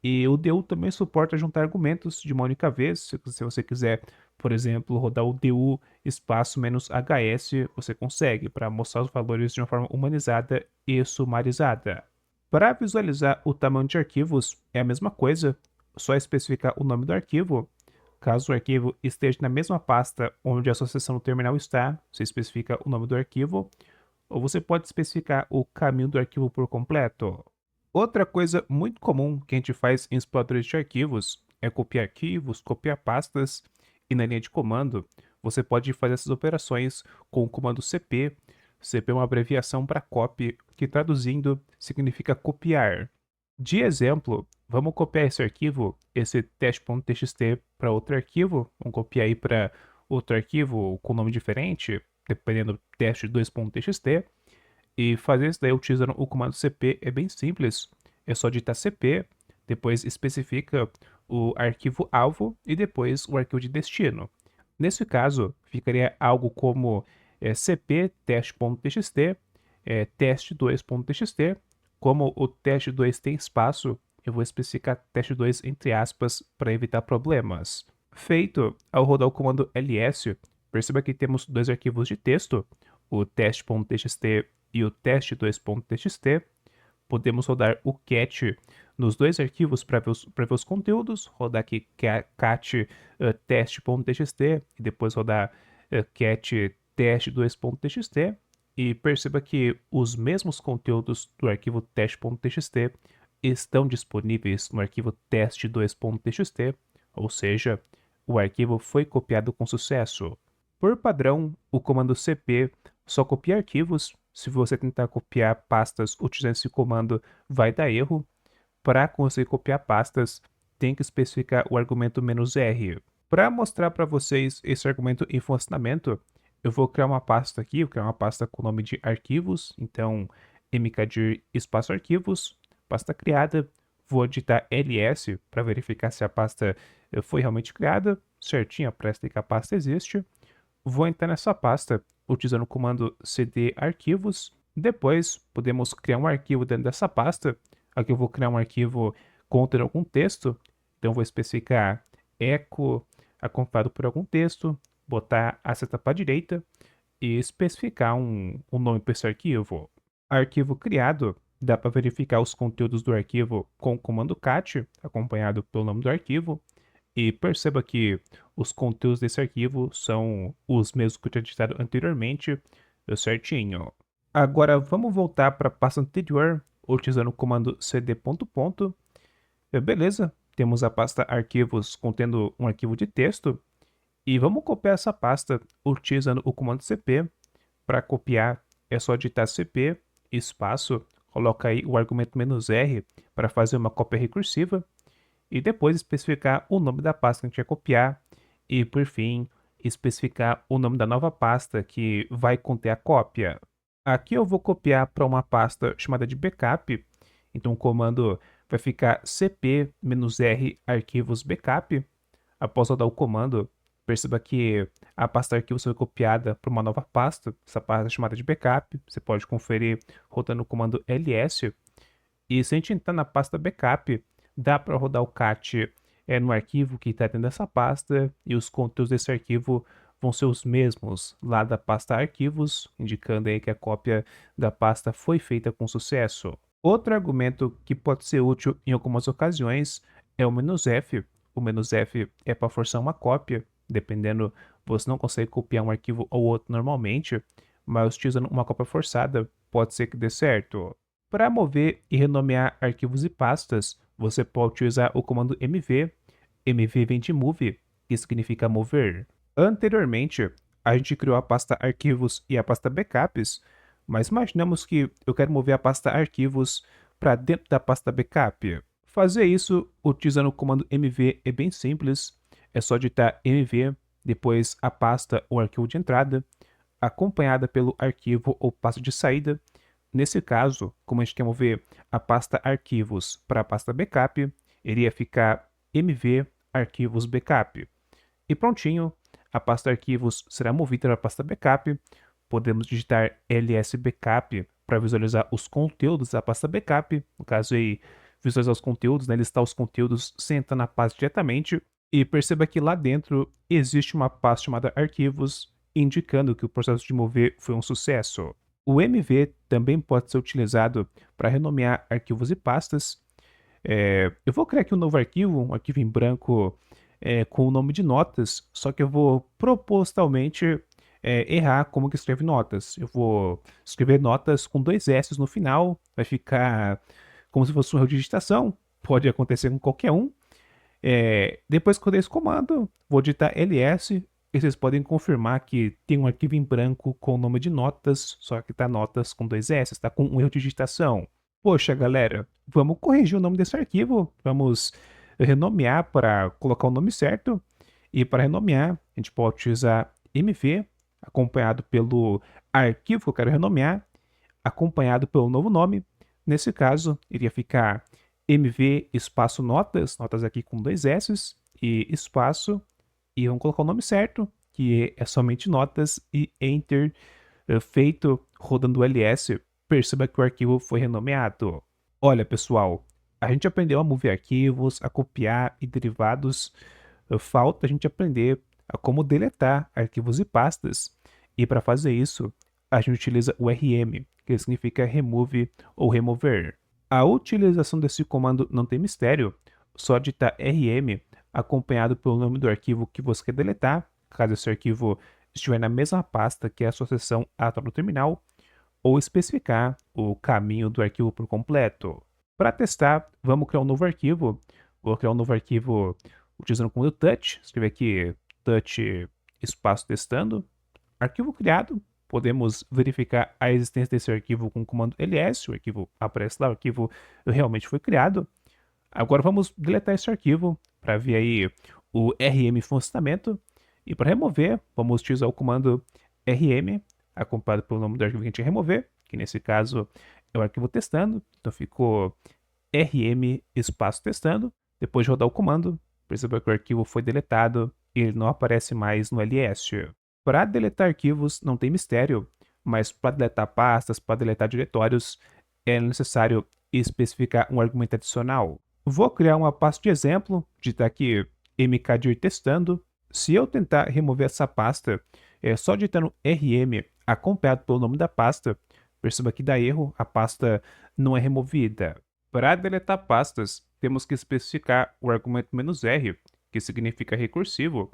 e o DU também suporta juntar argumentos de uma única vez. Se você quiser, por exemplo, rodar o DU espaço "-hs", você consegue, para mostrar os valores de uma forma humanizada e sumarizada. Para visualizar o tamanho de arquivos, é a mesma coisa, só especificar o nome do arquivo. Caso o arquivo esteja na mesma pasta onde a associação do terminal está, você especifica o nome do arquivo, ou você pode especificar o caminho do arquivo por completo. Outra coisa muito comum que a gente faz em exploradores de arquivos é copiar arquivos, copiar pastas, e na linha de comando você pode fazer essas operações com o comando cp. Cp é uma abreviação para copy, que traduzindo significa copiar. De exemplo, vamos copiar esse arquivo, esse teste.txt, para outro arquivo. Vamos copiar aí para outro arquivo com nome diferente, dependendo do teste2.txt. E fazer isso daí utilizando o comando cp é bem simples. É só digitar cp, depois especifica o arquivo alvo e depois o arquivo de destino. Nesse caso, ficaria algo como cp teste.txt, teste2.txt. Como o teste2 tem espaço, eu vou especificar teste2 entre aspas para evitar problemas. Feito, ao rodar o comando ls, perceba que temos dois arquivos de texto, o teste.txt e o teste2.txt. Podemos rodar o cat nos dois arquivos para ver os conteúdos, rodar aqui cat teste.txt e depois rodar cat teste2.txt, e perceba que os mesmos conteúdos do arquivo teste.txt estão disponíveis no arquivo teste2.txt, ou seja, o arquivo foi copiado com sucesso. Por padrão, o comando cp só copia arquivos. Se você tentar copiar pastas utilizando esse comando, vai dar erro. Para conseguir copiar pastas, tem que especificar o argumento "-r". Para mostrar para vocês esse argumento em funcionamento, eu vou criar uma pasta aqui, vou criar uma pasta com o nome de arquivos, então mkdir espaço arquivos, pasta criada, vou digitar ls para verificar se a pasta foi realmente criada, certinho, presta que a pasta existe. Vou entrar nessa pasta utilizando o comando cd arquivos. Depois podemos criar um arquivo dentro dessa pasta. Aqui eu vou criar um arquivo contendo algum texto, então vou especificar echo acompanhado por algum texto, botar a seta para a direita e especificar um nome para esse arquivo. Arquivo criado, dá para verificar os conteúdos do arquivo com o comando cat, acompanhado pelo nome do arquivo, e perceba que os conteúdos desse arquivo são os mesmos que eu tinha digitado anteriormente, certinho. Agora vamos voltar para a pasta anterior, utilizando o comando cd. Beleza, temos a pasta arquivos contendo um arquivo de texto e vamos copiar essa pasta utilizando o comando cp. Para copiar é só digitar cp, espaço, coloca aí o argumento "-r" para fazer uma cópia recursiva e depois especificar o nome da pasta que a gente vai copiar e, por fim, especificar o nome da nova pasta que vai conter a cópia. Aqui eu vou copiar para uma pasta chamada de backup, então o comando vai ficar cp-r arquivos backup. Após rodar o comando, perceba que a pasta arquivos foi copiada para uma nova pasta, essa pasta é chamada de backup. Você pode conferir rodando o comando ls. E se a gente entrar na pasta backup, dá para rodar o cat no arquivo que está dentro dessa pasta e os conteúdos desse arquivo vão ser os mesmos lá da pasta arquivos, indicando aí que a cópia da pasta foi feita com sucesso. Outro argumento que pode ser útil em algumas ocasiões é o "-f". O "-f" é para forçar uma cópia, dependendo, você não consegue copiar um arquivo ou outro normalmente, mas utilizando uma cópia forçada pode ser que dê certo. Para mover e renomear arquivos e pastas, você pode utilizar o comando mv. Mv vem de move, que significa mover. Anteriormente, a gente criou a pasta arquivos e a pasta backups, mas imaginamos que eu quero mover a pasta arquivos para dentro da pasta backup. Fazer isso utilizando o comando mv é bem simples, é só digitar mv, depois a pasta ou arquivo de entrada, acompanhada pelo arquivo ou pasta de saída. Nesse caso, como a gente quer mover a pasta arquivos para a pasta backup, iria ficar mv arquivos backup. E prontinho, a pasta arquivos será movida para a pasta backup. Podemos digitar ls backup para visualizar os conteúdos da pasta backup. No caso aí, visualizar os conteúdos, né, listar os conteúdos sem entrar na pasta diretamente. E perceba que lá dentro existe uma pasta chamada arquivos, indicando que o processo de mover foi um sucesso. O MV também pode ser utilizado para renomear arquivos e pastas. Eu vou criar aqui um novo arquivo, um arquivo em branco com o nome de notas, só que eu vou propositalmente errar como que escreve notas. Eu vou escrever notas com 2 S no final, vai ficar como se fosse um erro de digitação, pode acontecer com qualquer um. Depois que eu der esse comando, vou digitar ls e vocês podem confirmar que tem um arquivo em branco com o nome de notas, só que tá notas com 2 S, está com um erro de digitação. Poxa, galera, vamos corrigir o nome desse arquivo, vamos renomear para colocar o nome certo. E para renomear, a gente pode utilizar mv, acompanhado pelo arquivo que eu quero renomear, acompanhado pelo novo nome. Nesse caso, iria ficar mv espaço notas, notas aqui com 2 S, e espaço, e vamos colocar o nome certo, que é somente notas, e enter, feito rodando o ls. Perceba que o arquivo foi renomeado. Olha, pessoal, a gente aprendeu a mover arquivos, a copiar e derivados. Falta a gente aprender a como deletar arquivos e pastas. E para fazer isso, a gente utiliza o rm, que significa remove ou remover. A utilização desse comando não tem mistério, só digitar rm acompanhado pelo nome do arquivo que você quer deletar, caso esse arquivo estiver na mesma pasta que a sua seção atual no terminal, ou especificar o caminho do arquivo por completo. Para testar, vamos criar um novo arquivo. Vou criar um novo arquivo utilizando o comando touch, escrever aqui touch espaço testando. Arquivo criado, podemos verificar a existência desse arquivo com o comando ls, o arquivo aparece lá, o arquivo realmente foi criado. Agora vamos deletar esse arquivo para ver aí o rm funcionamento. E para remover, vamos utilizar o comando rm, acompanhado pelo nome do arquivo que a gente quer remover, que nesse caso é o arquivo testando. Então ficou rm espaço testando. Depois de rodar o comando, perceba que o arquivo foi deletado e ele não aparece mais no ls. Para deletar arquivos não tem mistério, mas para deletar pastas, para deletar diretórios, é necessário especificar um argumento adicional. Vou criar uma pasta de exemplo, digitar aqui mkdir testando. Se eu tentar remover essa pasta, só digitando rm acompanhado pelo nome da pasta, perceba que dá erro, a pasta não é removida. Para deletar pastas, temos que especificar o argumento "-r, que significa recursivo,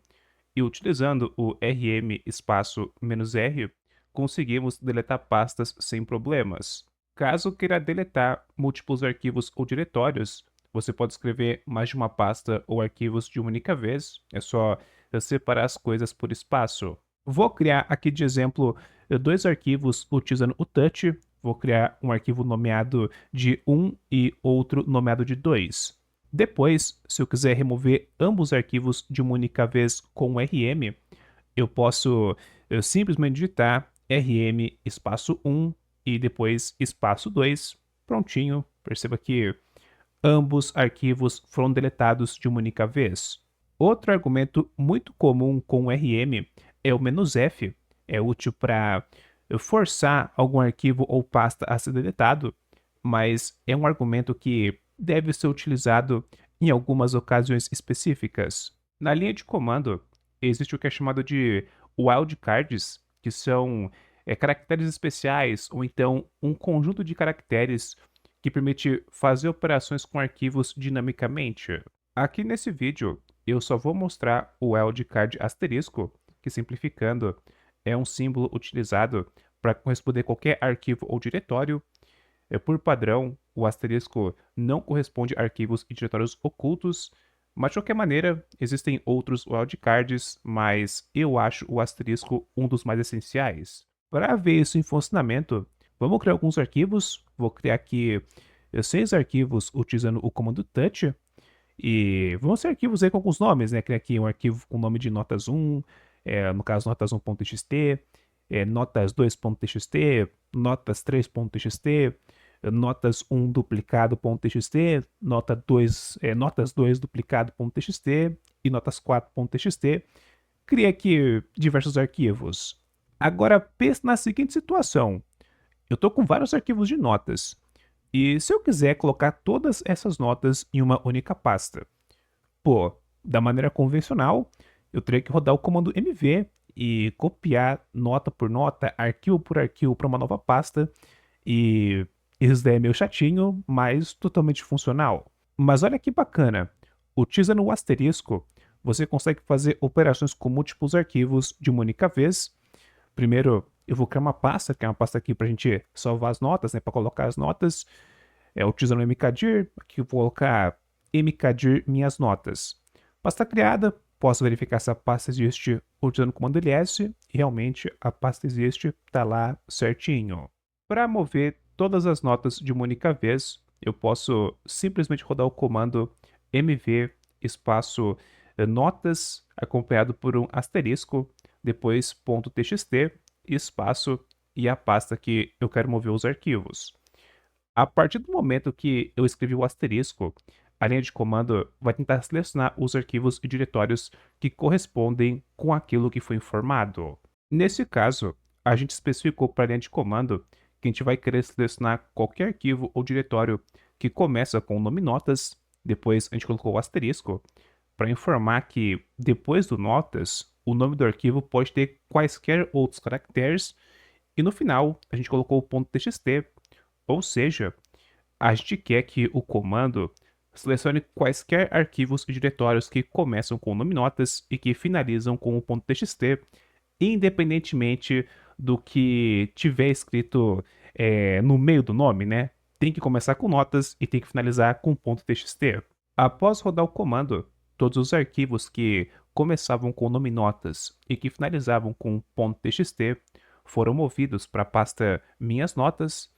e utilizando o rm espaço "-r, conseguimos deletar pastas sem problemas. Caso queira deletar múltiplos arquivos ou diretórios, Você pode escrever mais de uma pasta ou arquivos de uma única vez. É só separar as coisas por espaço. Vou criar aqui de exemplo dois arquivos utilizando o touch. Vou criar um arquivo nomeado de 1 e outro nomeado de 2. Depois, se eu quiser remover ambos os arquivos de uma única vez com o RM, eu posso simplesmente digitar rm espaço 1 e depois espaço 2. Prontinho. Perceba que ambos arquivos foram deletados de uma única vez. Outro argumento muito comum com o RM é o "-f". É útil para forçar algum arquivo ou pasta a ser deletado, mas é um argumento que deve ser utilizado em algumas ocasiões específicas. Na linha de comando, existe o que é chamado de wildcards, que são caracteres especiais ou então um conjunto de caracteres que permite fazer operações com arquivos dinamicamente. Aqui nesse vídeo, eu só vou mostrar o wildcard asterisco, que simplificando, é um símbolo utilizado para corresponder a qualquer arquivo ou diretório. Por padrão, o asterisco não corresponde a arquivos e diretórios ocultos, mas de qualquer maneira, existem outros wildcards, mas eu acho o asterisco um dos mais essenciais. Para ver isso em funcionamento, vamos criar alguns arquivos. Vou criar aqui 6 arquivos utilizando o comando touch. E vão ser arquivos aí com alguns nomes, né? Criar aqui um arquivo com o nome de notas 1, no caso notas1.txt, notas2.txt, notas3.txt, notas1 duplicado.txt, notas2 duplicado.txt e notas4.txt. Criei aqui diversos arquivos. Agora pense na seguinte situação. Eu estou com vários arquivos de notas. E se eu quiser colocar todas essas notas em uma única pasta? Pô, da maneira convencional, eu teria que rodar o comando mv e copiar nota por nota, arquivo por arquivo para uma nova pasta. E isso daí é meio chatinho, mas totalmente funcional. Mas olha que bacana, utilizando o asterisco, você consegue fazer operações com múltiplos arquivos de uma única vez. Primeiro, eu vou criar uma pasta, que é uma pasta aqui para a gente salvar as notas, né, para colocar as notas. Utilizando o mkdir, aqui eu vou colocar mkdir minhas notas. Pasta criada, posso verificar se a pasta existe utilizando o comando ls, e realmente a pasta existe, está lá certinho. Para mover todas as notas de uma única vez, eu posso simplesmente rodar o comando mv espaço notas acompanhado por um asterisco, depois .txt, espaço e a pasta que eu quero mover os arquivos. A partir do momento que eu escrevi o asterisco, a linha de comando vai tentar selecionar os arquivos e diretórios que correspondem com aquilo que foi informado. Nesse caso, a gente especificou para a linha de comando que a gente vai querer selecionar qualquer arquivo ou diretório que começa com o nome notas, depois a gente colocou o asterisco, para informar que depois do notas, o nome do arquivo pode ter quaisquer outros caracteres, e no final a gente colocou o .txt, ou seja, a gente quer que o comando selecione quaisquer arquivos e diretórios que começam com o nome notas e que finalizam com o .txt, independentemente do que tiver escrito no meio do nome, né? Tem que começar com notas e tem que finalizar com .txt. Após rodar o comando, todos os arquivos que começavam com o nome notas e que finalizavam com .txt foram movidos para a pasta minhas notas.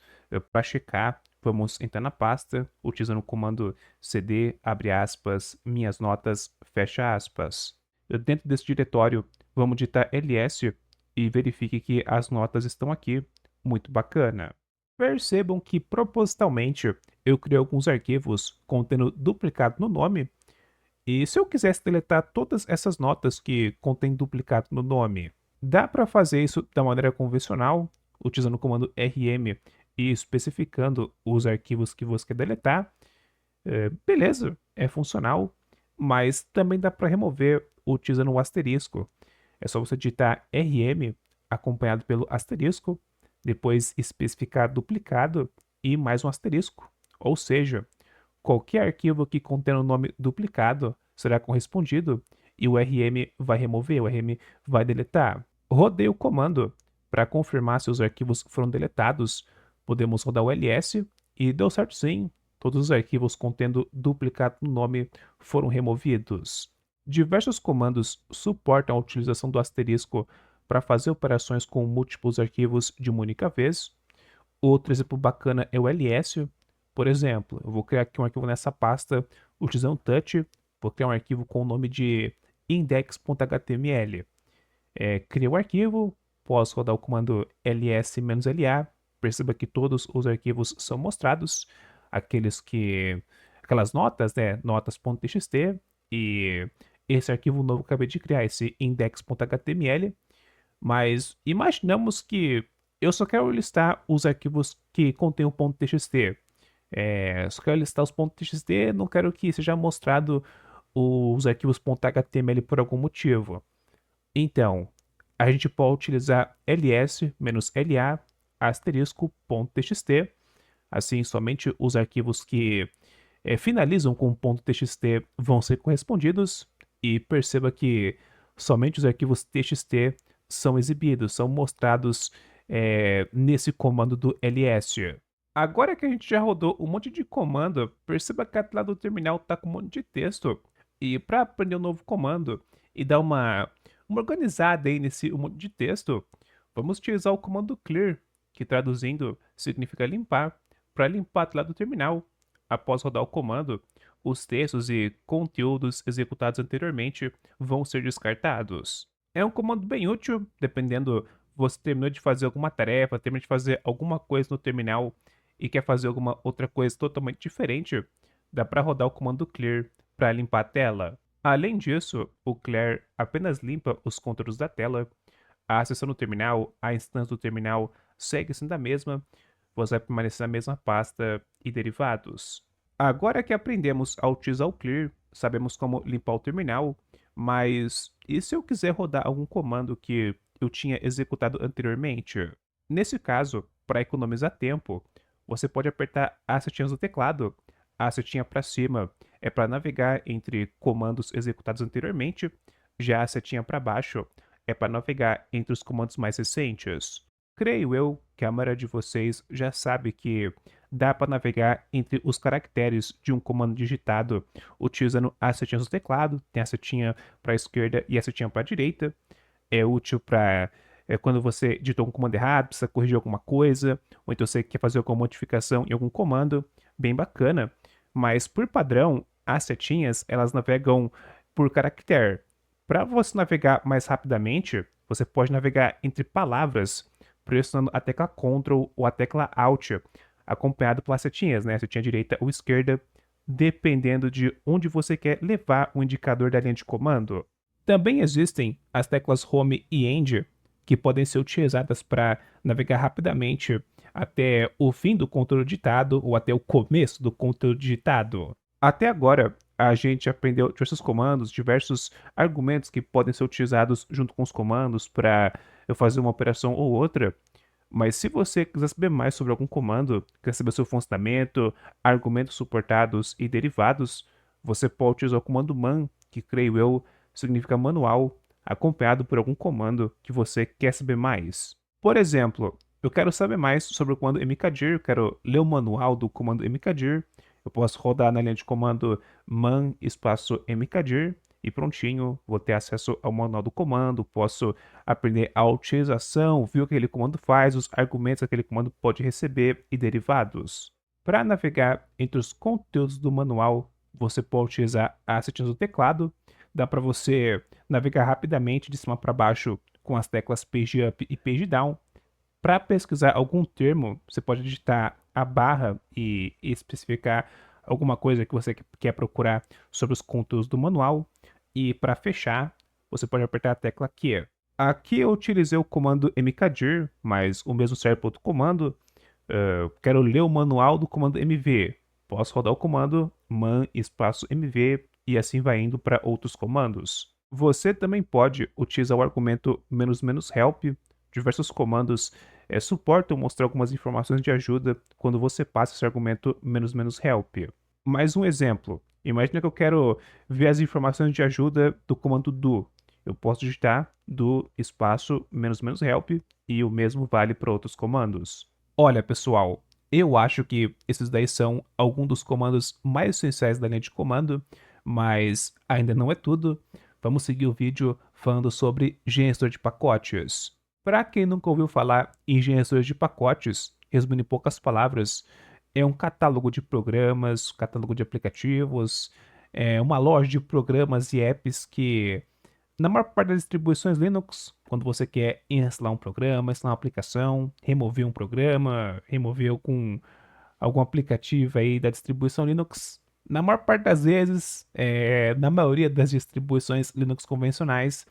Para checar, vamos entrar na pasta utilizando o comando cd, abre aspas, minhas notas, fecha aspas. Dentro desse diretório, vamos digitar ls e verifique que as notas estão aqui. Muito bacana. Percebam que propositalmente eu criei alguns arquivos contendo duplicado no nome. E se eu quisesse deletar todas essas notas que contêm duplicado no nome, dá para fazer isso da maneira convencional, utilizando o comando rm e especificando os arquivos que você quer deletar. Beleza, é funcional, mas também dá para remover utilizando o asterisco. É só você digitar rm acompanhado pelo asterisco, depois especificar duplicado e mais um asterisco. Ou seja, qualquer arquivo que contém o nome duplicado será correspondido e o rm vai remover, o rm vai deletar. Rodei o comando para confirmar se os arquivos foram deletados. Podemos rodar o ls e deu certo sim. todos os arquivos contendo duplicado no nome foram removidos. Diversos comandos suportam a utilização do asterisco para fazer operações com múltiplos arquivos de uma única vez. Outro exemplo bacana é o ls. Por exemplo, eu vou criar aqui um arquivo nessa pasta utilizando touch, vou criar um arquivo com o nome de index.html. Criei o arquivo, posso rodar o comando ls-la, perceba que todos os arquivos são mostrados, aquelas notas, né, notas.txt, e esse arquivo novo que eu acabei de criar, esse index.html, mas imaginamos que eu só quero listar os arquivos que contêm o .txt. Só quero listar os .txt, não quero que seja mostrado os arquivos .html por algum motivo. Então, a gente pode utilizar ls-la *.txt. Assim, somente os arquivos que finalizam com .txt vão ser correspondidos. E perceba que somente os arquivos txt são exibidos, são mostrados nesse comando do ls. Agora que a gente já rodou um monte de comando, perceba que a tela do terminal está com um monte de texto. E para aprender um novo comando e dar uma organizada aí nesse um monte de texto, vamos utilizar o comando clear, que traduzindo significa limpar, para limpar a tela do terminal. Após rodar o comando, os textos e conteúdos executados anteriormente vão ser descartados. É um comando bem útil, dependendo, você terminou de fazer alguma tarefa, terminou de fazer alguma coisa no terminal e quer fazer alguma outra coisa totalmente diferente, dá para rodar o comando clear para limpar a tela. Além disso, o clear apenas limpa os conteúdos da tela. A seção do terminal, a instância do terminal segue sendo a mesma, você vai permanecer na mesma pasta e derivados. Agora que aprendemos a utilizar o clear, sabemos como limpar o terminal, mas e se eu quiser rodar algum comando que eu tinha executado anteriormente? Nesse caso, para economizar tempo, você pode apertar as setinhas do teclado. A setinha para cima é para navegar entre comandos executados anteriormente, já a setinha para baixo é para navegar entre os comandos mais recentes. Creio eu que a maioria de vocês já sabe que dá para navegar entre os caracteres de um comando digitado utilizando as setinhas do teclado. Tem a setinha para a esquerda e a setinha para a direita. É útil para quando você digitou um comando errado, precisa corrigir alguma coisa, ou então você quer fazer alguma modificação em algum comando. Bem bacana. Mas por padrão, as setinhas elas navegam por caractere. Para você navegar mais rapidamente, você pode navegar entre palavras pressionando a tecla Ctrl ou a tecla Alt, acompanhado pelas setinhas, né? Setinha direita ou esquerda, dependendo de onde você quer levar o indicador da linha de comando. Também existem as teclas Home e End, que podem ser utilizadas para navegar rapidamente até o fim do conteúdo digitado ou até o começo do conteúdo digitado. Até agora, a gente aprendeu diversos comandos, diversos argumentos que podem ser utilizados junto com os comandos para eu fazer uma operação ou outra. Mas se você quiser saber mais sobre algum comando, quer saber seu funcionamento, argumentos suportados e derivados, você pode utilizar o comando man, que creio eu significa manual, acompanhado por algum comando que você quer saber mais. Por exemplo, eu quero saber mais sobre o comando mkdir, eu quero ler o manual do comando mkdir, eu posso rodar na linha de comando man espaço mkdir e prontinho, vou ter acesso ao manual do comando, posso aprender a utilização, ver o que aquele comando faz, os argumentos que aquele comando pode receber e derivados. Para navegar entre os conteúdos do manual, você pode utilizar as setinhas do teclado, dá para você navegar rapidamente de cima para baixo com as teclas Page Up e Page Down. Para pesquisar algum termo, você pode digitar a barra e especificar alguma coisa que você quer procurar sobre os conteúdos do manual. E para fechar, você pode apertar a tecla Q. Aqui eu utilizei o comando mkdir, mas o mesmo serve para outro comando. Quero ler o manual do comando mv. Posso rodar o comando man espaço mv e assim vai indo para outros comandos. Você também pode utilizar o argumento "help". Diversos comandos suportam mostrar algumas informações de ajuda quando você passa esse argumento "help". Mais um exemplo. Imagina que eu quero ver as informações de ajuda do comando do. Eu posso digitar do espaço "help" e o mesmo vale para outros comandos. Olha, pessoal, Eu acho que esses daí são alguns dos comandos mais essenciais da linha de comando, mas ainda não é tudo. Vamos seguir o vídeo falando sobre gerenciador de pacotes. Para quem nunca ouviu falar em gerenciador de pacotes, resumindo em poucas palavras, é um catálogo de programas, catálogo de aplicativos, é uma loja de programas e apps que na maior parte das distribuições Linux, quando você quer instalar um programa, instalar uma aplicação, remover um programa, remover algum aplicativo aí da distribuição Linux, na maior parte das vezes, na maioria das distribuições Linux convencionais,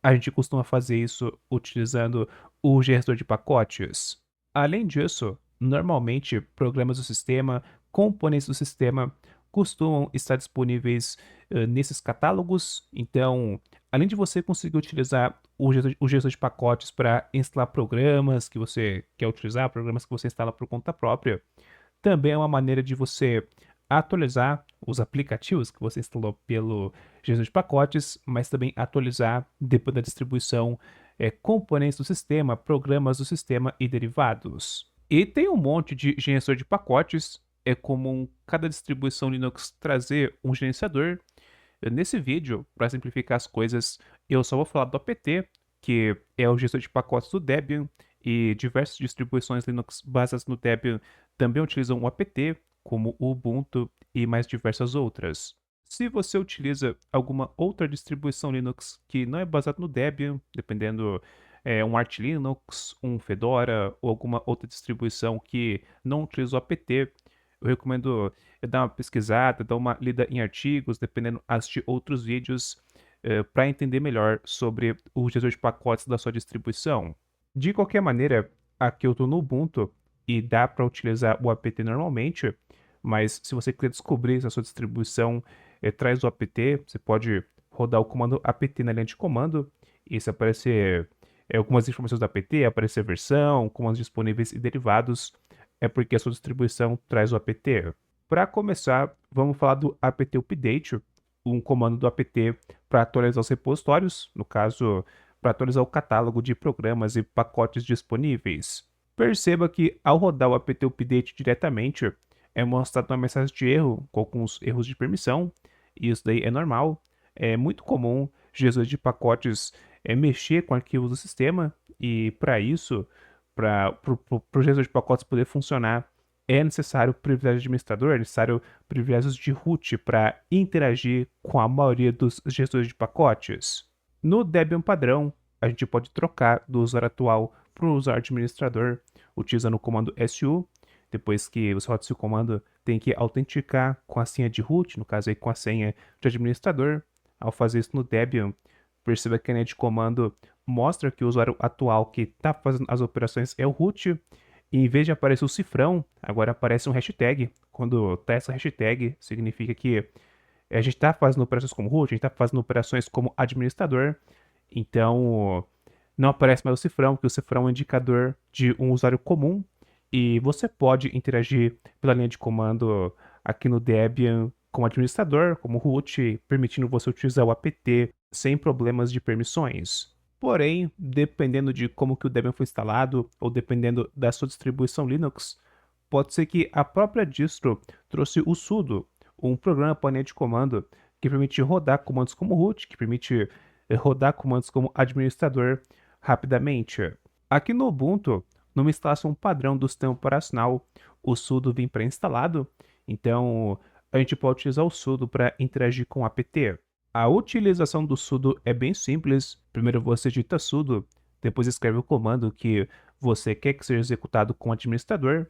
a gente costuma fazer isso utilizando o gestor de pacotes. Além disso, normalmente programas do sistema, componentes do sistema costumam estar disponíveis nesses catálogos. Então, além de você conseguir utilizar o gestor de pacotes para instalar programas que você quer utilizar, programas que você instala por conta própria, também é uma maneira de você atualizar os aplicativos que você instalou pelo gestor de pacotes, mas também atualizar, depois da distribuição, componentes do sistema, programas do sistema e derivados. E tem um monte de gerenciador de pacotes. É comum cada distribuição Linux trazer um gerenciador. Nesse vídeo, para simplificar as coisas, eu só vou falar do apt, que é o gestor de pacotes do Debian, e diversas distribuições Linux baseadas no Debian também utilizam o apt, como o Ubuntu e mais diversas outras. Se você utiliza alguma outra distribuição Linux que não é baseada no Debian, dependendo um Arch Linux, um Fedora ou alguma outra distribuição que não utiliza o apt, eu recomendo dar uma pesquisada, dar uma lida em artigos, dependendo, assistir outros vídeos para entender melhor sobre o gestor de pacotes da sua distribuição. De qualquer maneira, aqui eu estou no Ubuntu e dá para utilizar o apt normalmente, mas se você quiser descobrir se a sua distribuição traz o apt, você pode rodar o comando apt na linha de comando e se aparecer algumas informações do apt, aparecer versão, comandos disponíveis e derivados, é porque a sua distribuição traz o apt. Para começar, vamos falar do apt update, um comando do apt para atualizar os repositórios, no caso, para atualizar o catálogo de programas e pacotes disponíveis. Perceba que ao rodar o apt update diretamente, é mostrado uma mensagem de erro com alguns erros de permissão, e isso daí é normal. É muito comum gestores de pacotes mexer com arquivos do sistema, e para isso, para o gestor de pacotes poder funcionar, é necessário privilégio de administrador, é necessário privilégios de root para interagir com a maioria dos gestores de pacotes. No Debian padrão, a gente pode trocar do usuário atual para o usuário administrador utilizando o comando su. Depois que você roda esse comando, tem que autenticar com a senha de root, no caso aí com a senha de administrador. Ao fazer isso no Debian, perceba que a linha de comando mostra que o usuário atual que está fazendo as operações é o root. E em vez de aparecer o cifrão, agora aparece um hashtag. Quando está essa hashtag, significa que a gente está fazendo operações como root, a gente está fazendo operações como administrador. Então, não aparece mais o cifrão, porque o cifrão é um indicador de um usuário comum. E você pode interagir pela linha de comando aqui no Debian como administrador, como root, permitindo você utilizar o apt sem problemas de permissões. Porém, dependendo de como que o Debian foi instalado, ou dependendo da sua distribuição Linux, pode ser que a própria distro trouxe o sudo, um programa para linha de comando que permite rodar comandos como root, que permite rodar comandos como administrador rapidamente. Aqui no Ubuntu, numa instalação padrão do sistema operacional, o sudo vem pré-instalado, então a gente pode utilizar o sudo para interagir com o apt. A utilização do sudo é bem simples. Primeiro você digita sudo, depois escreve o comando que você quer que seja executado com o administrador.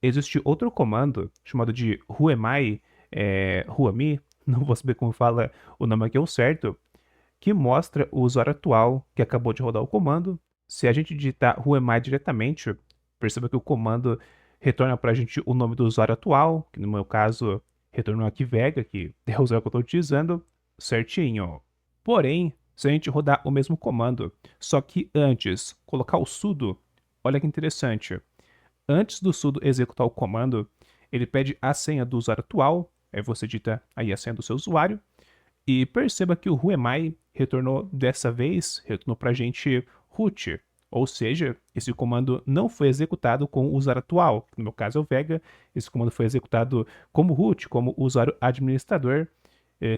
Existe outro comando chamado de whoami, whoami, não vou saber como fala o nome aqui ao certo, que mostra o usuário atual que acabou de rodar o comando. Se a gente digitar whoami diretamente, perceba que o comando retorna para a gente o nome do usuário atual, que no meu caso retornou aqui Vega, que é o usuário que eu estou utilizando, certinho. Porém, se a gente rodar o mesmo comando, só que antes colocar o sudo, olha que interessante. Antes do sudo executar o comando, ele pede a senha do usuário atual, aí você digita aí a senha do seu usuário, e perceba que o whoami retornou dessa vez, retornou para a gente root, Ou seja, esse comando não foi executado com o usuário atual, que no meu caso é o Vega. Esse comando foi executado como root, como usuário administrador,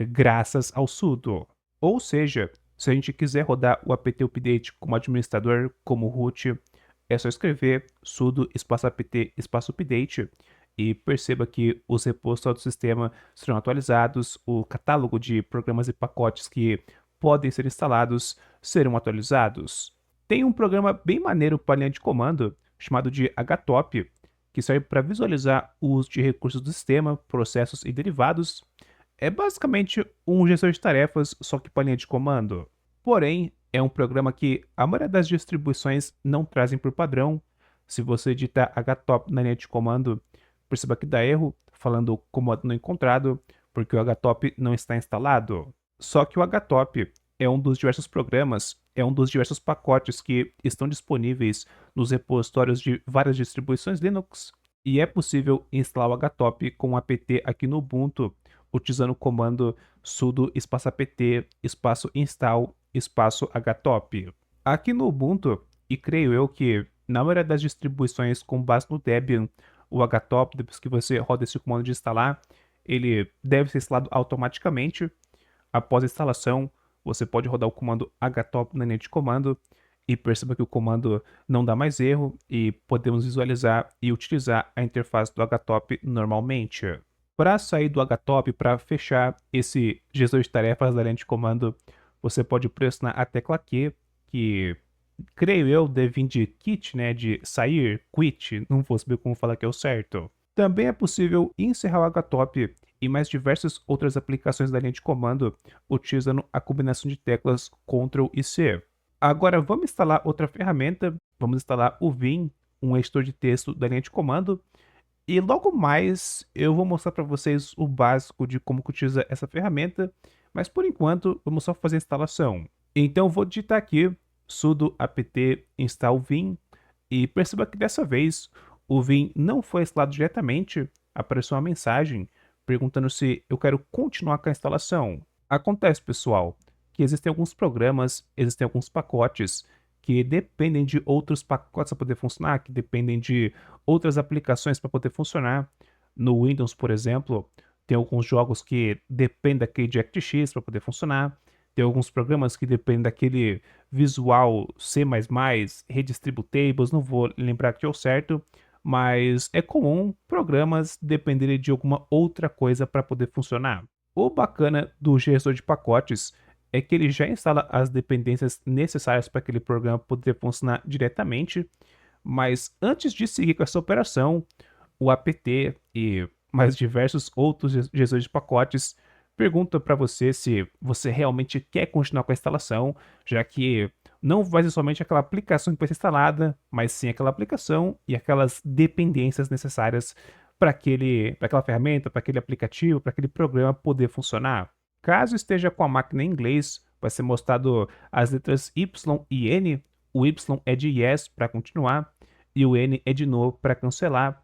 graças ao sudo. Ou seja, se a gente quiser rodar o apt update como administrador, como root, é só escrever sudo espaço apt espaço update e perceba que os repositórios do sistema serão atualizados, o catálogo de programas e pacotes que podem ser instalados serão atualizados. Tem um programa bem maneiro para linha de comando, chamado de htop, que serve para visualizar o uso de recursos do sistema, processos e derivados. É basicamente um gestor de tarefas, só que para linha de comando. Porém, é um programa que a maioria das distribuições não trazem por padrão. Se você digitar htop na linha de comando, perceba que dá erro, falando comando não encontrado, porque o htop não está instalado. Só que o htop é um dos diversos programas, é um dos diversos pacotes que estão disponíveis nos repositórios de várias distribuições Linux, e é possível instalar o htop com o apt aqui no Ubuntu, utilizando o comando sudo espaço apt espaço install espaço htop. Aqui no Ubuntu, e creio eu que na maioria das distribuições com base no Debian, o htop, depois que você roda esse comando de instalar, ele deve ser instalado automaticamente. Após a instalação, você pode rodar o comando htop na linha de comando e perceba que o comando não dá mais erro e podemos visualizar e utilizar a interface do htop normalmente. Para sair do htop, para fechar esse gestor de tarefas da linha de comando, você pode pressionar a tecla Q, que creio eu deve vir de quit, né, de sair, quit, não vou saber como falar que é o certo. Também é possível encerrar o htop e mais diversas outras aplicações da linha de comando utilizando a combinação de teclas Ctrl e C. Agora vamos instalar outra ferramenta, vamos instalar o Vim, um editor de texto da linha de comando, e logo mais eu vou mostrar para vocês o básico de como que utiliza essa ferramenta, mas por enquanto vamos só fazer a instalação. Então vou digitar aqui sudo apt install vim e perceba que dessa vez o Vim não foi instalado diretamente, apareceu uma mensagem perguntando se eu quero continuar com a instalação. Acontece, pessoal, que existem alguns programas, existem alguns pacotes que dependem de outros pacotes para poder funcionar, que dependem de outras aplicações para poder funcionar. No Windows, por exemplo, tem alguns jogos que dependem daquele DirectX para poder funcionar. Tem alguns programas que dependem daquele Visual C++, Redistributables, não vou lembrar aqui ao certo, mas é comum programas dependerem de alguma outra coisa para poder funcionar. O bacana do gestor de pacotes é que ele já instala as dependências necessárias para aquele programa poder funcionar diretamente, mas antes de seguir com essa operação, o apt e mais diversos outros gestores de pacotes perguntam para você se você realmente quer continuar com a instalação, já que não vai ser somente aquela aplicação que vai ser instalada, mas sim aquela aplicação e aquelas dependências necessárias para aquela ferramenta, para aquele aplicativo, para aquele programa poder funcionar. Caso esteja com a máquina em inglês, vai ser mostrado as letras Y e N. O Y é de Yes para continuar e o N é de No para cancelar.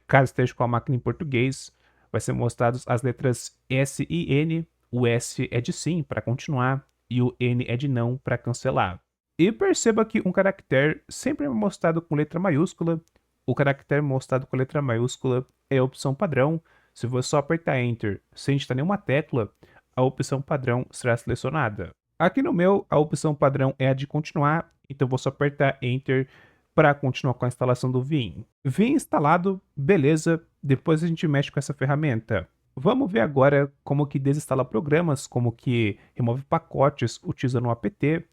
Caso esteja com a máquina em português, vai ser mostrados as letras S e N. O S é de sim para continuar e o N é de não para cancelar. E perceba que um caractere sempre é mostrado com letra maiúscula. O caractere mostrado com letra maiúscula é a opção padrão. Se você só apertar Enter sem digitar nenhuma tecla, a opção padrão será selecionada. Aqui no meu, a opção padrão é a de continuar, então vou só apertar Enter para continuar com a instalação do Vim. Vim instalado, beleza, depois a gente mexe com essa ferramenta. Vamos ver agora como que desinstala programas, como que remove pacotes utilizando o apt,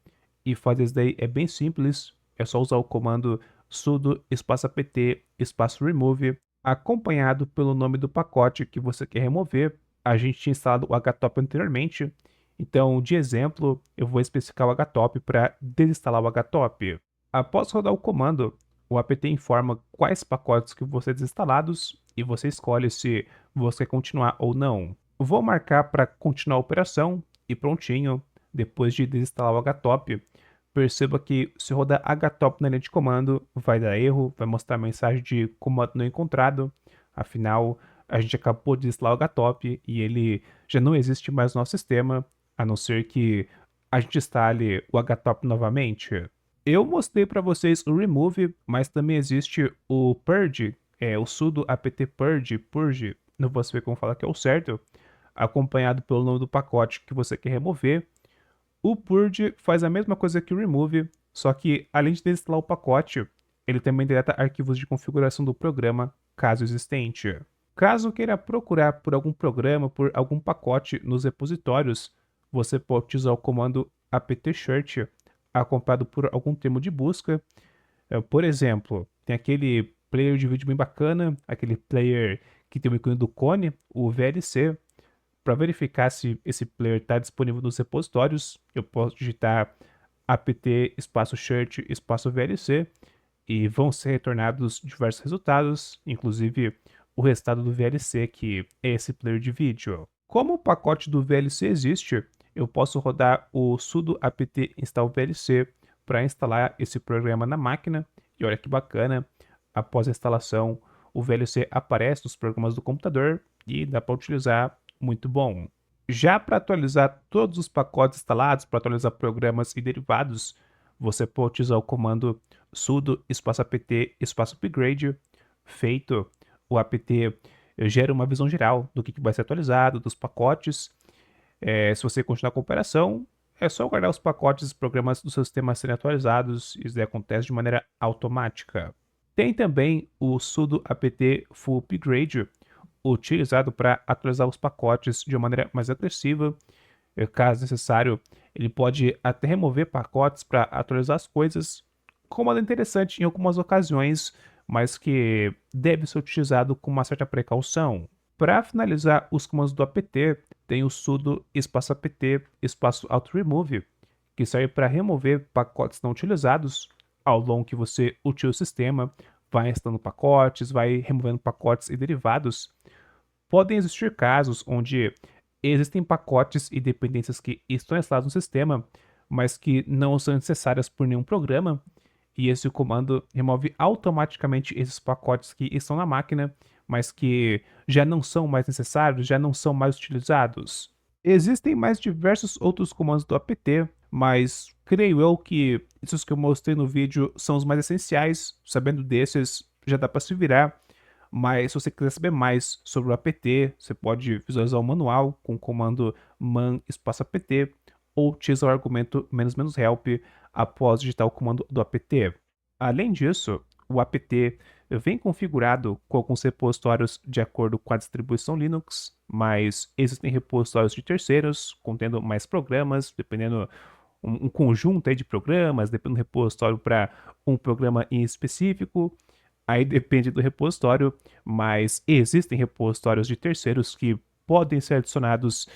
e fazer isso daí é bem simples, é só usar o comando sudo espaço apt espaço remove, acompanhado pelo nome do pacote que você quer remover. A gente tinha instalado o htop anteriormente, então de exemplo eu vou especificar o htop para desinstalar o htop. Após rodar o comando, o apt informa quais pacotes que vão ser desinstalados e você escolhe se você quer continuar ou não. Vou marcar para continuar a operação e prontinho. Depois de desinstalar o htop, perceba que se rodar htop na linha de comando vai dar erro, vai mostrar a mensagem de comando não encontrado. Afinal, a gente acabou de instalar o htop e ele já não existe mais no nosso sistema, a não ser que a gente instale o htop novamente. Eu mostrei para vocês o remove, mas também existe o purge, o sudo apt purge, não vou saber como falar que é o certo, acompanhado pelo nome do pacote que você quer remover. O purge faz a mesma coisa que o remove, só que além de desinstalar o pacote, ele também deleta arquivos de configuração do programa, caso existente. Caso queira procurar por algum programa, por algum pacote nos repositórios, você pode usar o comando apt-search acompanhado por algum termo de busca. Por exemplo, tem aquele player de vídeo bem bacana, aquele player que tem o ícone do cone, o VLC. Para verificar se esse player está disponível nos repositórios, eu posso digitar apt espaço search espaço VLC e vão ser retornados diversos resultados, inclusive o resultado do VLC, que é esse player de vídeo. Como o pacote do VLC existe, eu posso rodar o sudo apt install VLC para instalar esse programa na máquina. E olha que bacana, após a instalação, o VLC aparece nos programas do computador e dá para utilizar, muito bom. Já para atualizar todos os pacotes instalados, para atualizar programas e derivados, você pode utilizar o comando sudo espaço apt espaço upgrade. Feito, o apt gera uma visão geral do que vai ser atualizado, dos pacotes. Se você continuar com a operação, é só guardar os pacotes e programas do seu sistema serem atualizados, e isso acontece de maneira automática. Tem também o sudo apt full upgrade, utilizado para atualizar os pacotes de uma maneira mais agressiva. Caso necessário, ele pode até remover pacotes para atualizar as coisas, comando interessante em algumas ocasiões, mas que deve ser utilizado com uma certa precaução. Para finalizar os comandos do apt, tem o sudo espaço apt espaço auto-remove, que serve para remover pacotes não utilizados. Ao longo que você utiliza o sistema, vai instalando pacotes, vai removendo pacotes e derivados. Podem existir casos onde existem pacotes e dependências que estão instalados no sistema, mas que não são necessárias por nenhum programa, e esse comando remove automaticamente esses pacotes que estão na máquina, mas que já não são mais necessários, já não são mais utilizados. Existem mais diversos outros comandos do apt, mas creio eu que esses que eu mostrei no vídeo são os mais essenciais. Sabendo desses, já dá para se virar. Mas se você quiser saber mais sobre o apt, você pode visualizar o manual com o comando man espaço apt ou utilizar o argumento "-help" após digitar o comando do apt. Além disso, o apt vem configurado com alguns repositórios de acordo com a distribuição Linux, mas existem repositórios de terceiros contendo mais programas, dependendo um conjunto aí de programas, dependendo do repositório para um programa em específico. Aí depende do repositório, mas existem repositórios de terceiros que podem ser adicionados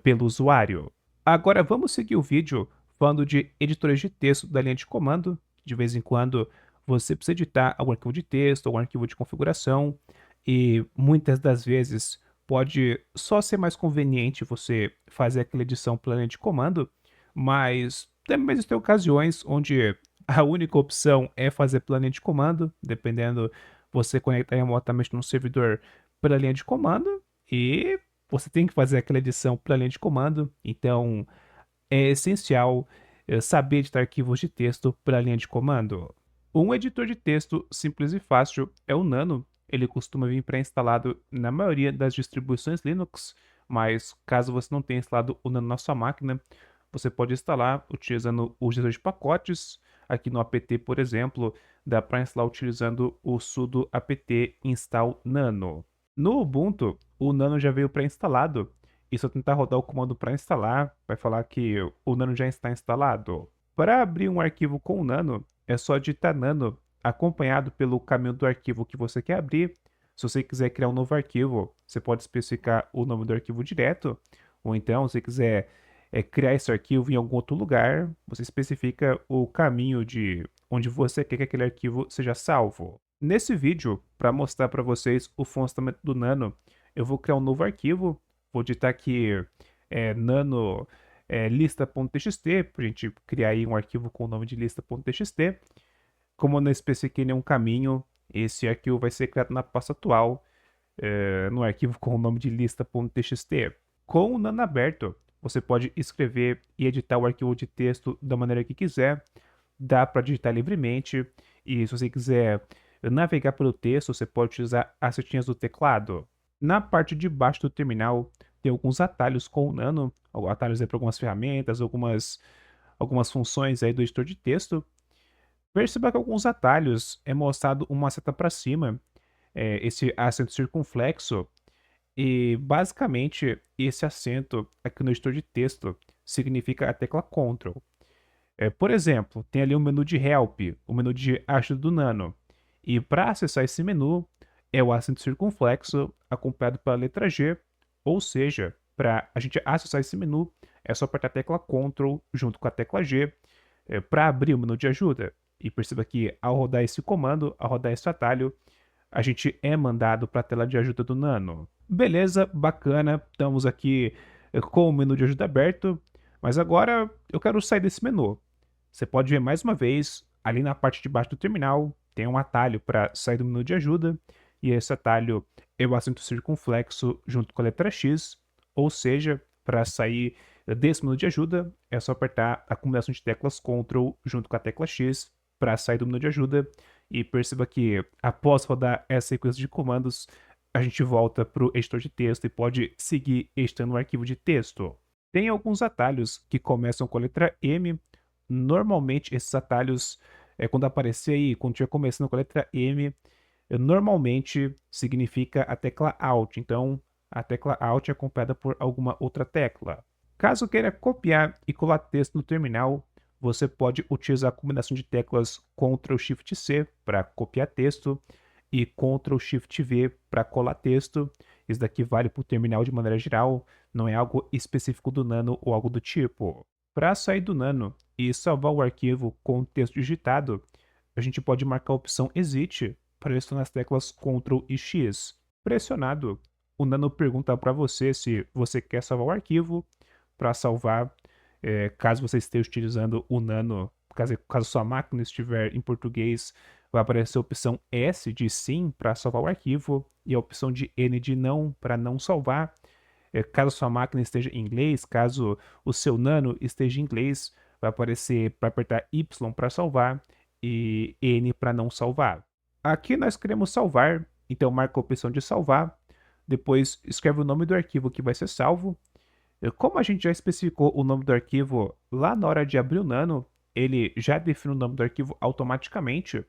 pelo usuário. Agora vamos seguir o vídeo falando de editores de texto da linha de comando. De vez em quando você precisa editar algum arquivo de texto, algum arquivo de configuração, e muitas das vezes pode só ser mais conveniente você fazer aquela edição pela linha de comando, mas também existem ocasiões onde a única opção é fazer pela linha de comando, dependendo, você conecta remotamente no servidor pela linha de comando e você tem que fazer aquela edição pela linha de comando, então é essencial saber editar arquivos de texto pela linha de comando. Um editor de texto simples e fácil é o Nano. Ele costuma vir pré-instalado na maioria das distribuições Linux, mas caso você não tenha instalado o Nano na sua máquina, você pode instalar utilizando o gestor de pacotes. Aqui no apt, por exemplo, dá para instalar utilizando o sudo apt install nano. No Ubuntu, o Nano já veio pré-instalado, e se eu tentar rodar o comando para instalar, vai falar que o Nano já está instalado. Para abrir um arquivo com o Nano, é só digitar Nano, acompanhado pelo caminho do arquivo que você quer abrir. Se você quiser criar um novo arquivo, você pode especificar o nome do arquivo direto, ou então, se você quiser criar esse arquivo em algum outro lugar, você especifica o caminho de onde você quer que aquele arquivo seja salvo. Nesse vídeo, para mostrar para vocês o funcionamento do Nano, eu vou criar um novo arquivo, vou digitar aqui nano lista.txt, para a gente criar aí um arquivo com o nome de lista.txt. Como eu não especifiquei nenhum caminho, esse arquivo vai ser criado na pasta atual, no arquivo com o nome de lista.txt. Com o Nano aberto, você pode escrever e editar o arquivo de texto da maneira que quiser. dá para digitar livremente, e se você quiser navegar pelo texto, você pode utilizar as setinhas do teclado. Na parte de baixo do terminal, tem alguns atalhos com o Nano, atalhos para algumas ferramentas, algumas funções aí do editor de texto. Perceba que alguns atalhos é mostrado uma seta para cima, esse acento circunflexo, e basicamente esse acento aqui no editor de texto significa a tecla Ctrl. Por exemplo, tem ali um menu de Help, o menu de ajuda do Nano. E para acessar esse menu, é o acento circunflexo acompanhado pela letra G, ou seja, para a gente acessar esse menu, é só apertar a tecla Ctrl junto com a tecla G para abrir o menu de ajuda. E perceba que ao rodar esse comando, ao rodar esse atalho, a gente é mandado para a tela de ajuda do Nano. Beleza, bacana, estamos aqui com o menu de ajuda aberto, mas agora eu quero sair desse menu. Você pode ver mais uma vez, ali na parte de baixo do terminal, tem um atalho para sair do menu de ajuda, e esse atalho é o acento circunflexo junto com a letra X, ou seja, para sair desse menu de ajuda, é só apertar a combinação de teclas Ctrl junto com a tecla X para sair do menu de ajuda, e perceba que após rodar essa sequência de comandos, a gente volta para o editor de texto e pode seguir editando o arquivo de texto. Tem alguns atalhos que começam com a letra M. Normalmente esses atalhos, quando aparecer aí, quando estiver começando com a letra M, normalmente significa a tecla Alt. Então a tecla Alt é acompanhada por alguma outra tecla. Caso queira copiar e colar texto no terminal, você pode utilizar a combinação de teclas Ctrl Shift C para copiar texto e Ctrl Shift V para colar texto. Isso daqui vale para o terminal de maneira geral, não é algo específico do Nano ou algo do tipo. Para sair do Nano e salvar o arquivo com o texto digitado, a gente pode marcar a opção Exit pressionando as teclas Ctrl e X. Pressionado, o Nano pergunta para você se você quer salvar o arquivo. Para salvar, caso você esteja utilizando o Nano, caso sua máquina estiver em português, vai aparecer a opção S de sim para salvar o arquivo e a opção de N de não para não salvar. Caso sua máquina esteja em inglês, caso o seu Nano esteja em inglês, vai aparecer para apertar Y para salvar e N para não salvar. Aqui nós queremos salvar, então marca a opção de salvar, depois escreve o nome do arquivo que vai ser salvo. Como a gente já especificou o nome do arquivo lá na hora de abrir o Nano, ele já define o nome do arquivo automaticamente,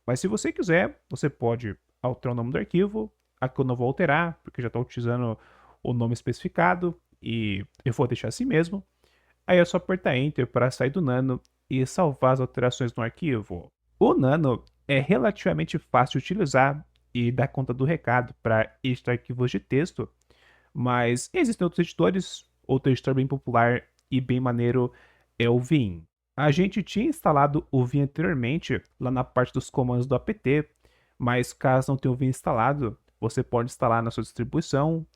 mas se você quiser, você pode alterar o nome do arquivo. Aqui eu não vou alterar, porque já estou utilizando o nome especificado e eu vou deixar assim mesmo. Aí é só apertar Enter para sair do Nano e salvar as alterações no arquivo. O Nano é relativamente fácil de utilizar e dá conta do recado para editar arquivos de texto, mas existem outros editores. Outro editor bem popular e bem maneiro é o Vim. A gente tinha instalado o Vim anteriormente lá na parte dos comandos do apt, mas caso não tenha o Vim instalado, você pode instalar na sua distribuição,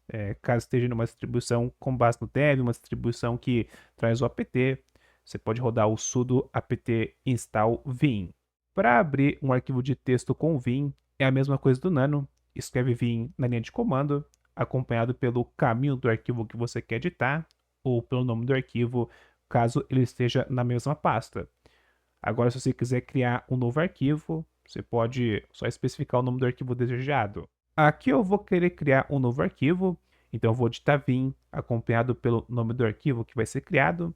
caso esteja numa distribuição com base no dev, uma distribuição que traz o apt, você pode rodar o sudo apt install vim. Para abrir um arquivo de texto com o Vim, é a mesma coisa do Nano, escreve Vim na linha de comando, acompanhado pelo caminho do arquivo que você quer editar, ou pelo nome do arquivo, caso ele esteja na mesma pasta. Agora, se você quiser criar um novo arquivo, você pode só especificar o nome do arquivo desejado. Aqui eu vou querer criar um novo arquivo, então eu vou digitar vim, acompanhado pelo nome do arquivo que vai ser criado.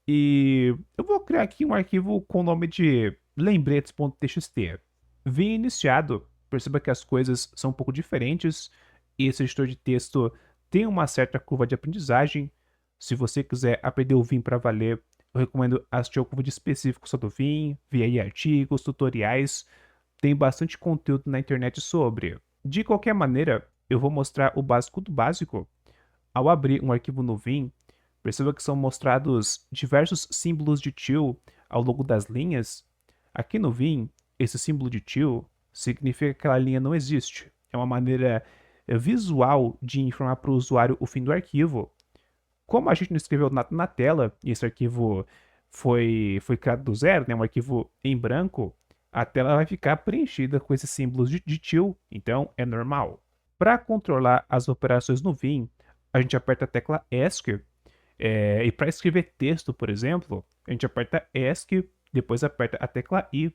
E eu vou criar aqui um arquivo com o nome de lembretes.txt. Vim iniciado, perceba que as coisas são um pouco diferentes. Esse editor de texto tem uma certa curva de aprendizagem. Se você quiser aprender o Vim para valer, eu recomendo assistir ao vídeo específico sobre o Vim, ver aí artigos, tutoriais. Tem bastante conteúdo na internet sobre. De qualquer maneira, eu vou mostrar o básico do básico. Ao abrir um arquivo no Vim, perceba que são mostrados diversos símbolos de til ao longo das linhas. Aqui no Vim, esse símbolo de til significa que aquela linha não existe. É uma maneira visual de informar para o usuário o fim do arquivo. Como a gente não escreveu nada na tela, e esse arquivo foi criado do zero, né, um arquivo em branco, a tela vai ficar preenchida com esses símbolos de til, então é normal. Para controlar as operações no Vim, a gente aperta a tecla ESC, e para escrever texto, por exemplo, a gente aperta ESC depois aperta a tecla I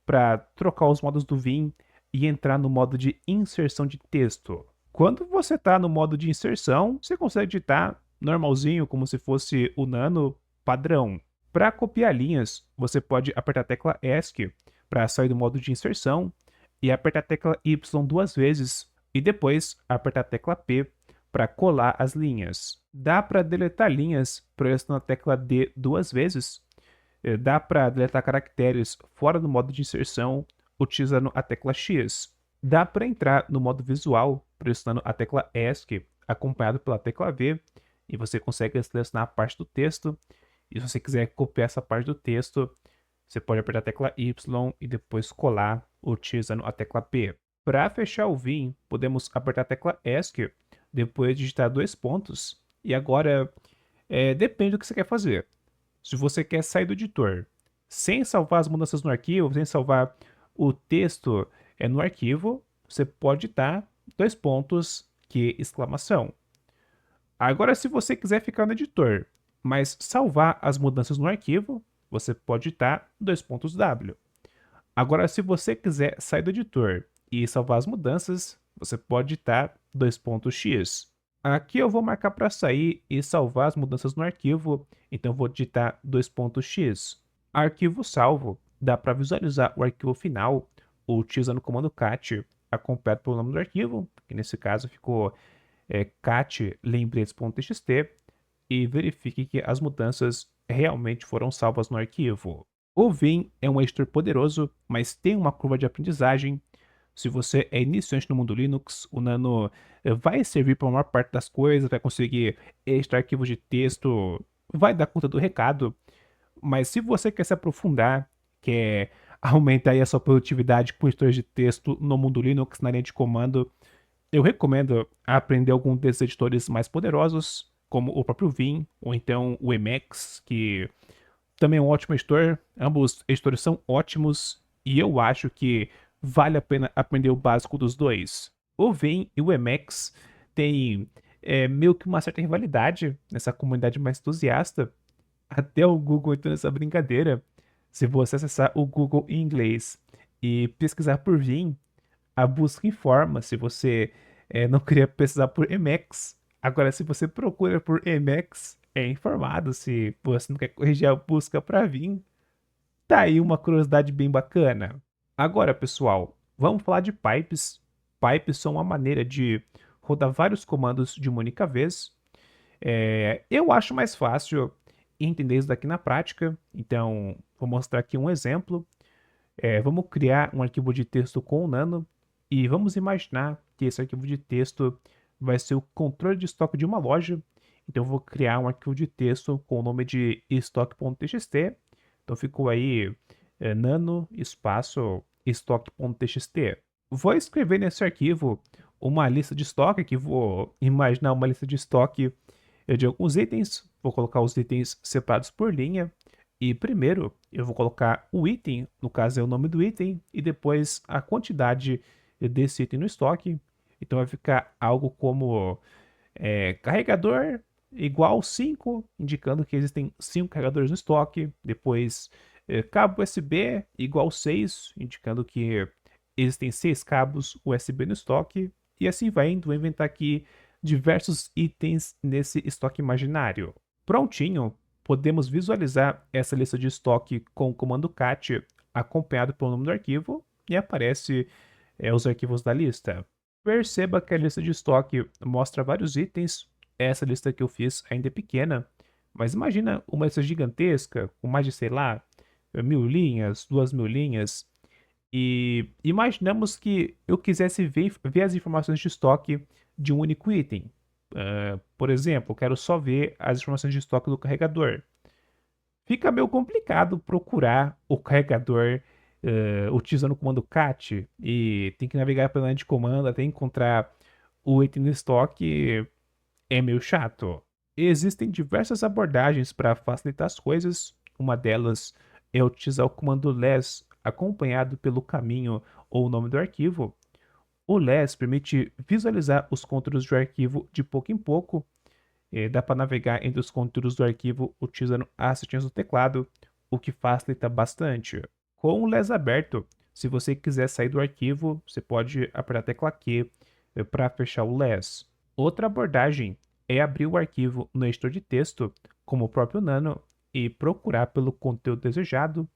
para trocar os modos do Vim e entrar no modo de inserção de texto. Quando você está no modo de inserção, você consegue digitar normalzinho, como se fosse o Nano padrão. Para copiar linhas, você pode apertar a tecla ESC para sair do modo de inserção e apertar a tecla Y duas vezes e depois apertar a tecla P para colar as linhas. Dá para deletar linhas pressionando a tecla D duas vezes. Dá para deletar caracteres fora do modo de inserção utilizando a tecla X. Dá para entrar no modo visual pressionando a tecla ESC acompanhado pela tecla V e você consegue selecionar a parte do texto. E se você quiser copiar essa parte do texto, você pode apertar a tecla Y e depois colar utilizando a tecla P. Para fechar o Vim, podemos apertar a tecla ESC, depois digitar dois pontos. E agora, depende do que você quer fazer. Se você quer sair do editor sem salvar as mudanças no arquivo, sem salvar o texto no arquivo, você pode digitar dois pontos, que exclamação. Agora, se você quiser ficar no editor, mas salvar as mudanças no arquivo, você pode digitar dois pontos W. Agora, se você quiser sair do editor e salvar as mudanças, você pode digitar dois pontos X. Aqui eu vou marcar para sair e salvar as mudanças no arquivo, então vou digitar dois pontos X. Arquivo salvo, dá para visualizar o arquivo final utilizando o comando cat acompanhado pelo nome do arquivo, que nesse caso ficou cat lembretes.txt, e verifique que as mudanças realmente foram salvas no arquivo. O Vim é um editor poderoso, mas tem uma curva de aprendizagem. Se você é iniciante no mundo Linux, o Nano vai servir para a maior parte das coisas, vai conseguir editar arquivos de texto, vai dar conta do recado. Mas se você quer se aprofundar, quer aumentar aí a sua produtividade com editores de texto no mundo Linux, na linha de comando, eu recomendo aprender algum desses editores mais poderosos, como o próprio Vim, ou então o Emacs, que também é um ótimo editor. Ambos editores são ótimos e eu acho que vale a pena aprender o básico dos dois. O Vim e o Emacs têm meio que uma certa rivalidade nessa comunidade mais entusiasta. Até o Google entrou nessa brincadeira. Se você acessar o Google em inglês e pesquisar por Vim, a busca informa se você não queria pesquisar por Emacs. Agora, se você procura por Emacs, é informado. Se você não quer corrigir a busca para Vim, tá aí uma curiosidade bem bacana. Agora, pessoal, vamos falar de pipes. Pipes são uma maneira de rodar vários comandos de uma única vez. Eu acho mais fácil entender isso daqui na prática, então vou mostrar aqui um exemplo. Vamos criar um arquivo de texto com o Nano e vamos imaginar que esse arquivo de texto vai ser o controle de estoque de uma loja. Então eu vou criar um arquivo de texto com o nome de estoque.txt. Então ficou aí nano espaço estoque.txt. Vou escrever nesse arquivo uma lista de estoque, que vou imaginar uma lista de estoque de alguns itens. Vou colocar os itens separados por linha. E primeiro eu vou colocar o item, no caso é o nome do item, e depois a quantidade desse item no estoque. Então vai ficar algo como carregador igual 5, indicando que existem 5 carregadores no estoque. Depois cabo USB igual 6, indicando que existem 6 cabos USB no estoque. E assim vai indo, vou inventar aqui diversos itens nesse estoque imaginário. Prontinho, podemos visualizar essa lista de estoque com o comando cat acompanhado pelo nome do arquivo e aparece os arquivos da lista. Perceba que a lista de estoque mostra vários itens. Essa lista que eu fiz ainda é pequena, mas imagina uma lista gigantesca com mais de, sei lá, 1000 linhas, 2000 linhas. E imaginamos que eu quisesse ver as informações de estoque de um único item. Por exemplo, eu quero só ver as informações de estoque do carregador. Fica meio complicado procurar o carregador utilizando o comando cat e tem que navegar pela linha de comando até encontrar o item no estoque. É meio chato. Existem diversas abordagens para facilitar as coisas. Uma delas é utilizar o comando less acompanhado pelo caminho ou o nome do arquivo. O less permite visualizar os conteúdos do arquivo de pouco em pouco. Dá para navegar entre os conteúdos do arquivo utilizando as setinhas do teclado. o que facilita bastante. Com o LES aberto, se você quiser sair do arquivo, você pode apertar a tecla Q para fechar o LES. Outra abordagem é abrir o arquivo no editor de texto, como o próprio Nano, e procurar pelo conteúdo desejado.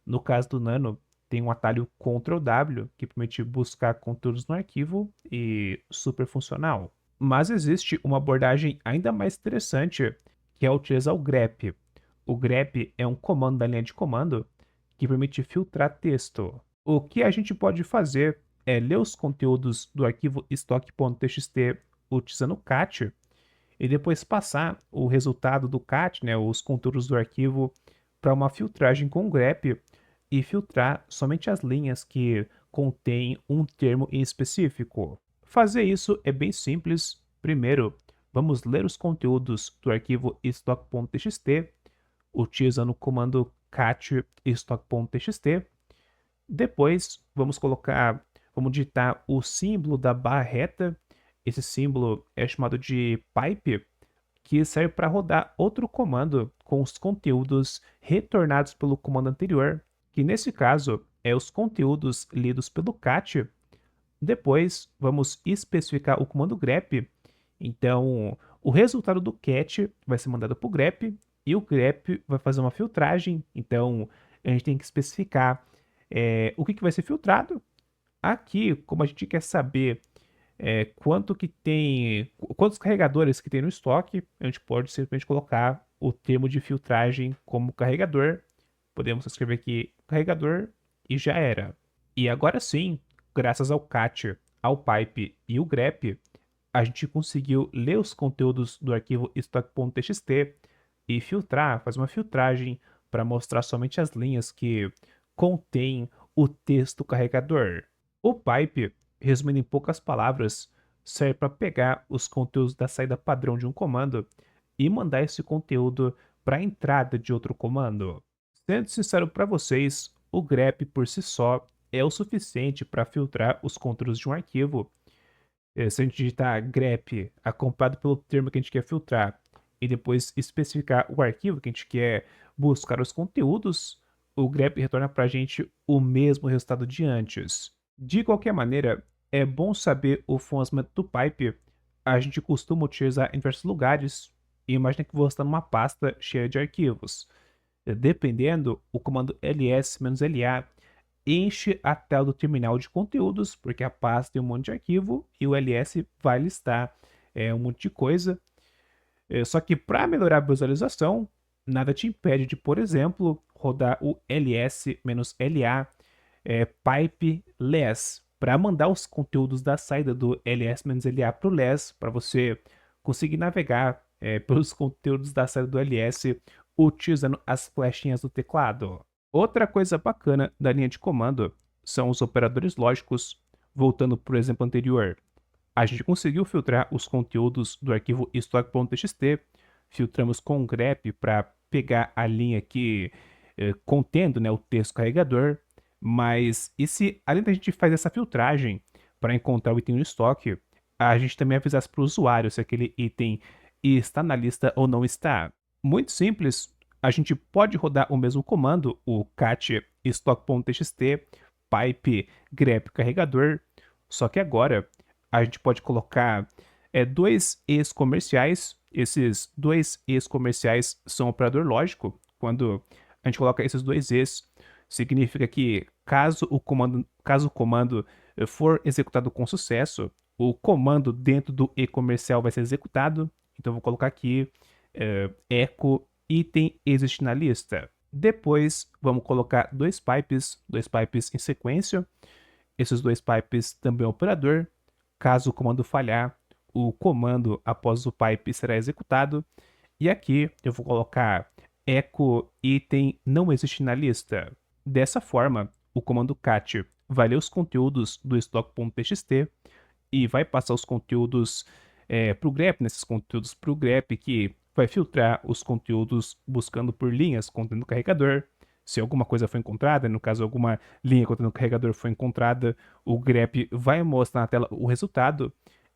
No caso do Nano, tem um atalho Ctrl W que permite buscar conteúdos no arquivo e super funcional. Mas existe uma abordagem ainda mais interessante, que é utilizar o grep. O grep é um comando da linha de comando que permite filtrar texto. O que a gente pode fazer é ler os conteúdos do arquivo stock.txt utilizando o cat e depois passar o resultado do cat, né, os conteúdos do arquivo, para uma filtragem com o grep e filtrar somente as linhas que contêm um termo em específico. Fazer isso é bem simples. Primeiro, vamos ler os conteúdos do arquivo stock.txt utilizando o comando cat stock.txt. Depois, vamos digitar o símbolo da barra reta. Esse símbolo é chamado de pipe, que serve para rodar outro comando com os conteúdos retornados pelo comando anterior, que nesse caso é os conteúdos lidos pelo cat. Depois, vamos especificar o comando grep. Então, o resultado do cat vai ser mandado para o grep e o grep vai fazer uma filtragem. Então, a gente tem que especificar o que vai ser filtrado. Aqui, como a gente quer saber quantos carregadores que tem no estoque, a gente pode simplesmente colocar o termo de filtragem como carregador. Podemos escrever aqui carregador e já era. E agora sim, graças ao cat, ao pipe e o grep, a gente conseguiu ler os conteúdos do arquivo stock.txt e filtrar, fazer uma filtragem para mostrar somente as linhas que contêm o texto carregador. O pipe, resumindo em poucas palavras, serve para pegar os conteúdos da saída padrão de um comando e mandar esse conteúdo para a entrada de outro comando. Sendo sincero para vocês, o grep por si só é o suficiente para filtrar os conteúdos de um arquivo. Se a gente digitar grep acompanhado pelo termo que a gente quer filtrar e depois especificar o arquivo que a gente quer buscar os conteúdos, o grep retorna para a gente o mesmo resultado de antes. De qualquer maneira, é bom saber o funcionamento do pipe. A gente costuma utilizar em diversos lugares e imagina que você está numa pasta cheia de arquivos. Dependendo, o comando ls-la enche a tela do terminal de conteúdos, porque a pasta tem um monte de arquivo e o ls vai listar um monte de coisa. Só que para melhorar a visualização, nada te impede de, por exemplo, rodar o ls-la pipe less para mandar os conteúdos da saída do ls-la para o less, para você conseguir navegar pelos conteúdos da saída do ls utilizando as flechinhas do teclado. Outra coisa bacana da linha de comando são os operadores lógicos. Voltando para o exemplo anterior, a gente conseguiu filtrar os conteúdos do arquivo stock.txt, filtramos com grep para pegar a linha que contendo, né, o texto carregador, mas e se além da gente fazer essa filtragem para encontrar o item no estoque, a gente também avisasse para o usuário se aquele item está na lista ou não está? Muito simples. A gente pode rodar o mesmo comando, o cat stock.txt pipe grep carregador, só que agora a gente pode colocar dois e's comerciais. Esses dois e's comerciais são um operador lógico. Quando a gente coloca esses dois e's, significa que caso o comando for executado com sucesso, o comando dentro do e comercial vai ser executado. Então eu vou colocar aqui echo item existe na lista. Depois vamos colocar dois pipes em sequência. Esses dois pipes também é um operador. Caso o comando falhar, o comando após o pipe será executado. E aqui eu vou colocar echo item não existe na lista. Dessa forma, o comando cat vai ler os conteúdos do stock.txt e vai passar os conteúdos para o grep, nesses conteúdos para o grep, que vai filtrar os conteúdos buscando por linhas contendo o carregador. Se alguma coisa foi encontrada, no caso alguma linha contendo o carregador foi encontrada, o grep vai mostrar na tela o resultado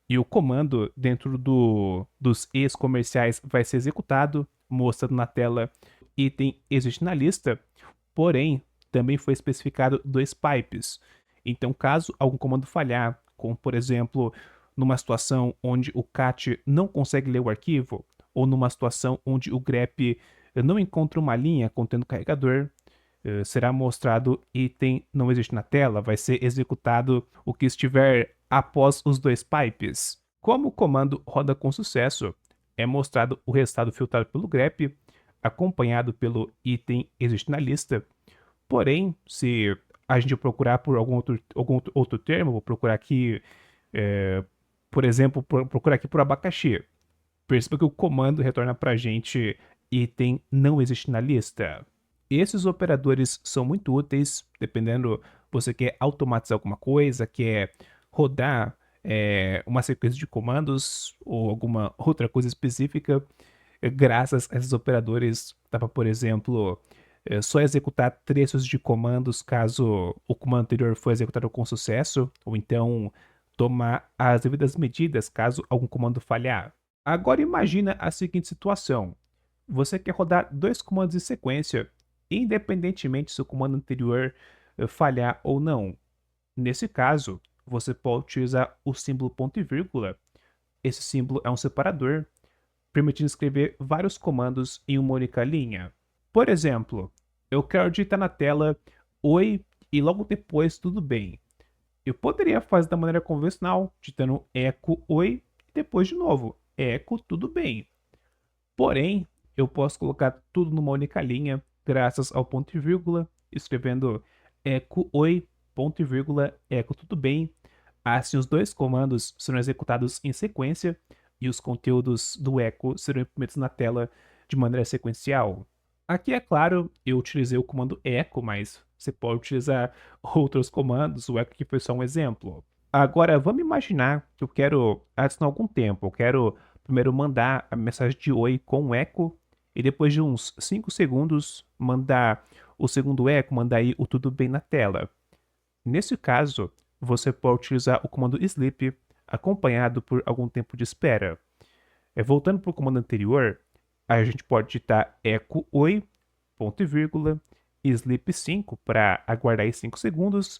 e o comando dentro dos e's comerciais vai ser executado, mostrando na tela item existe na lista, porém, também foi especificado 2 pipes. Então, caso algum comando falhar, como por exemplo, numa situação onde o cat não consegue ler o arquivo, ou numa situação onde o grep não encontra uma linha contendo carregador, será mostrado item não existe na tela, vai ser executado o que estiver após os 2 pipes. Como o comando roda com sucesso, é mostrado o resultado filtrado pelo grep, acompanhado pelo item existe na lista. Porém, se a gente procurar por algum outro termo, vou procurar aqui, por exemplo, procurar aqui por abacaxi. Perceba que o comando retorna para a gente item não existe na lista. Esses operadores são muito úteis, dependendo você quer automatizar alguma coisa, quer rodar uma sequência de comandos ou alguma outra coisa específica. Graças a esses operadores, dá para, por exemplo, só executar trechos de comandos caso o comando anterior foi executado com sucesso, ou então tomar as devidas medidas caso algum comando falhar. Agora imagina a seguinte situação. Você quer rodar 2 comandos em sequência, independentemente se o comando anterior falhar ou não. Nesse caso, você pode utilizar o símbolo ponto e vírgula. Esse símbolo é um separador, permitindo escrever vários comandos em uma única linha. Por exemplo, eu quero digitar na tela "Oi" e logo depois "Tudo bem". Eu poderia fazer da maneira convencional, digitando eco "Oi" e depois de novo eco "Tudo bem". Porém, eu posso colocar tudo numa única linha, graças ao ponto e vírgula, escrevendo eco "Oi", ponto e vírgula, eco "Tudo bem". Assim, os 2 comandos serão executados em sequência e os conteúdos do eco serão imprimidos na tela de maneira sequencial. Aqui, é claro, eu utilizei o comando echo, mas você pode utilizar outros comandos, o echo aqui foi só um exemplo. Agora, vamos imaginar que eu quero adicionar algum tempo. Eu quero primeiro mandar a mensagem de oi com o eco e depois de uns 5 segundos mandar o segundo eco, mandar aí o tudo bem na tela. Nesse caso, você pode utilizar o comando sleep acompanhado por algum tempo de espera. Voltando para o comando anterior, a gente pode digitar echo oi, ponto e vírgula, e sleep 5 para aguardar aí 5 segundos,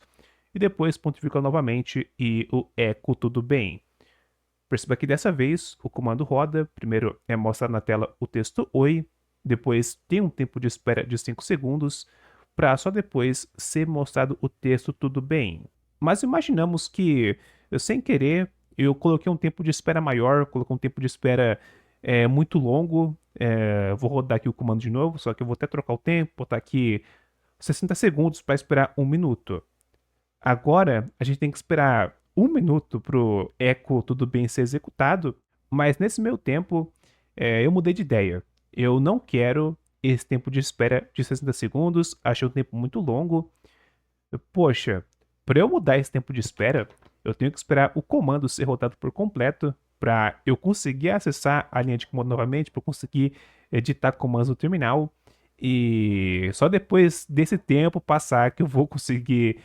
e depois ponto e vírgula novamente e o echo tudo bem. Perceba que dessa vez o comando roda, primeiro é mostrado na tela o texto oi, depois tem um tempo de espera de 5 segundos, para só depois ser mostrado o texto tudo bem. Mas imaginamos que, sem querer, eu coloquei um tempo de espera maior, coloquei um tempo de espera muito longo. Vou rodar aqui o comando de novo, só que eu vou até trocar o tempo, botar aqui 60 segundos para esperar 1 minuto. Agora, a gente tem que esperar 1 minuto pro eco tudo bem ser executado, mas nesse meio tempo, eu mudei de ideia. Eu não quero esse tempo de espera de 60 segundos, achei um tempo muito longo. Poxa, para eu mudar esse tempo de espera, eu tenho que esperar o comando ser rodado por completo para eu conseguir acessar a linha de comando novamente, para eu conseguir editar comandos no terminal. E só depois desse tempo passar que eu vou conseguir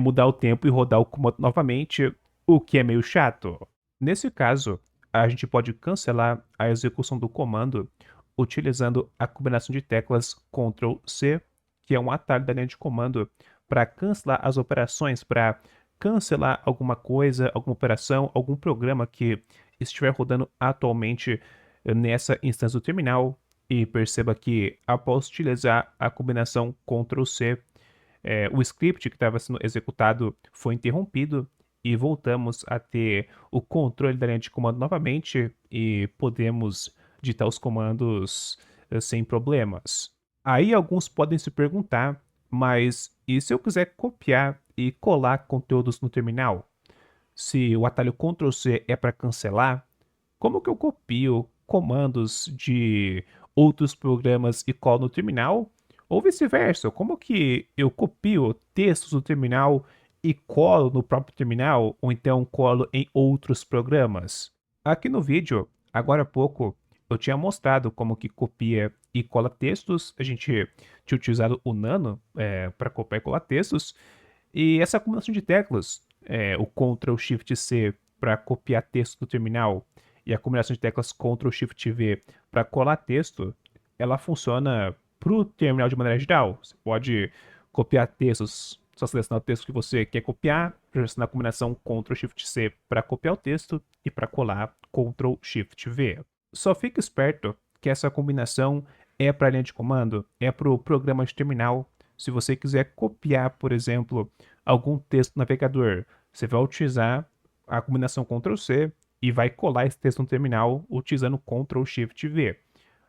mudar o tempo e rodar o comando novamente, o que é meio chato. Nesse caso, a gente pode cancelar a execução do comando utilizando a combinação de teclas Ctrl+C, que é um atalho da linha de comando para cancelar as operações, para cancelar alguma coisa, alguma operação, algum programa que estiver rodando atualmente nessa instância do terminal. E perceba que após utilizar a combinação Ctrl+C, o script que estava sendo executado foi interrompido e voltamos a ter o controle da linha de comando novamente e podemos digitar os comandos sem problemas. Aí alguns podem se perguntar, mas e se eu quiser copiar e colar conteúdos no terminal? Se o atalho Ctrl+C é para cancelar, como que eu copio comandos de outros programas e colo no terminal? Ou vice-versa, como que eu copio textos do terminal e colo no próprio terminal, ou então colo em outros programas? Aqui no vídeo, agora há pouco, eu tinha mostrado como que copia e cola textos. A gente tinha utilizado o Nano para copiar e colar textos. E essa combinação de teclas, o Ctrl+Shift+C para copiar texto do terminal e a combinação de teclas Ctrl+Shift+V para colar texto, ela funciona para o terminal de maneira geral. Você pode copiar textos, só selecionar o texto que você quer copiar, pressionar a combinação Ctrl+Shift+C para copiar o texto e para colar Ctrl+Shift+V. Só fique esperto que essa combinação é para a linha de comando, é para o programa de terminal. Se você quiser copiar, por exemplo, algum texto no navegador, você vai utilizar a combinação Ctrl+C e vai colar esse texto no terminal utilizando Ctrl+Shift+V.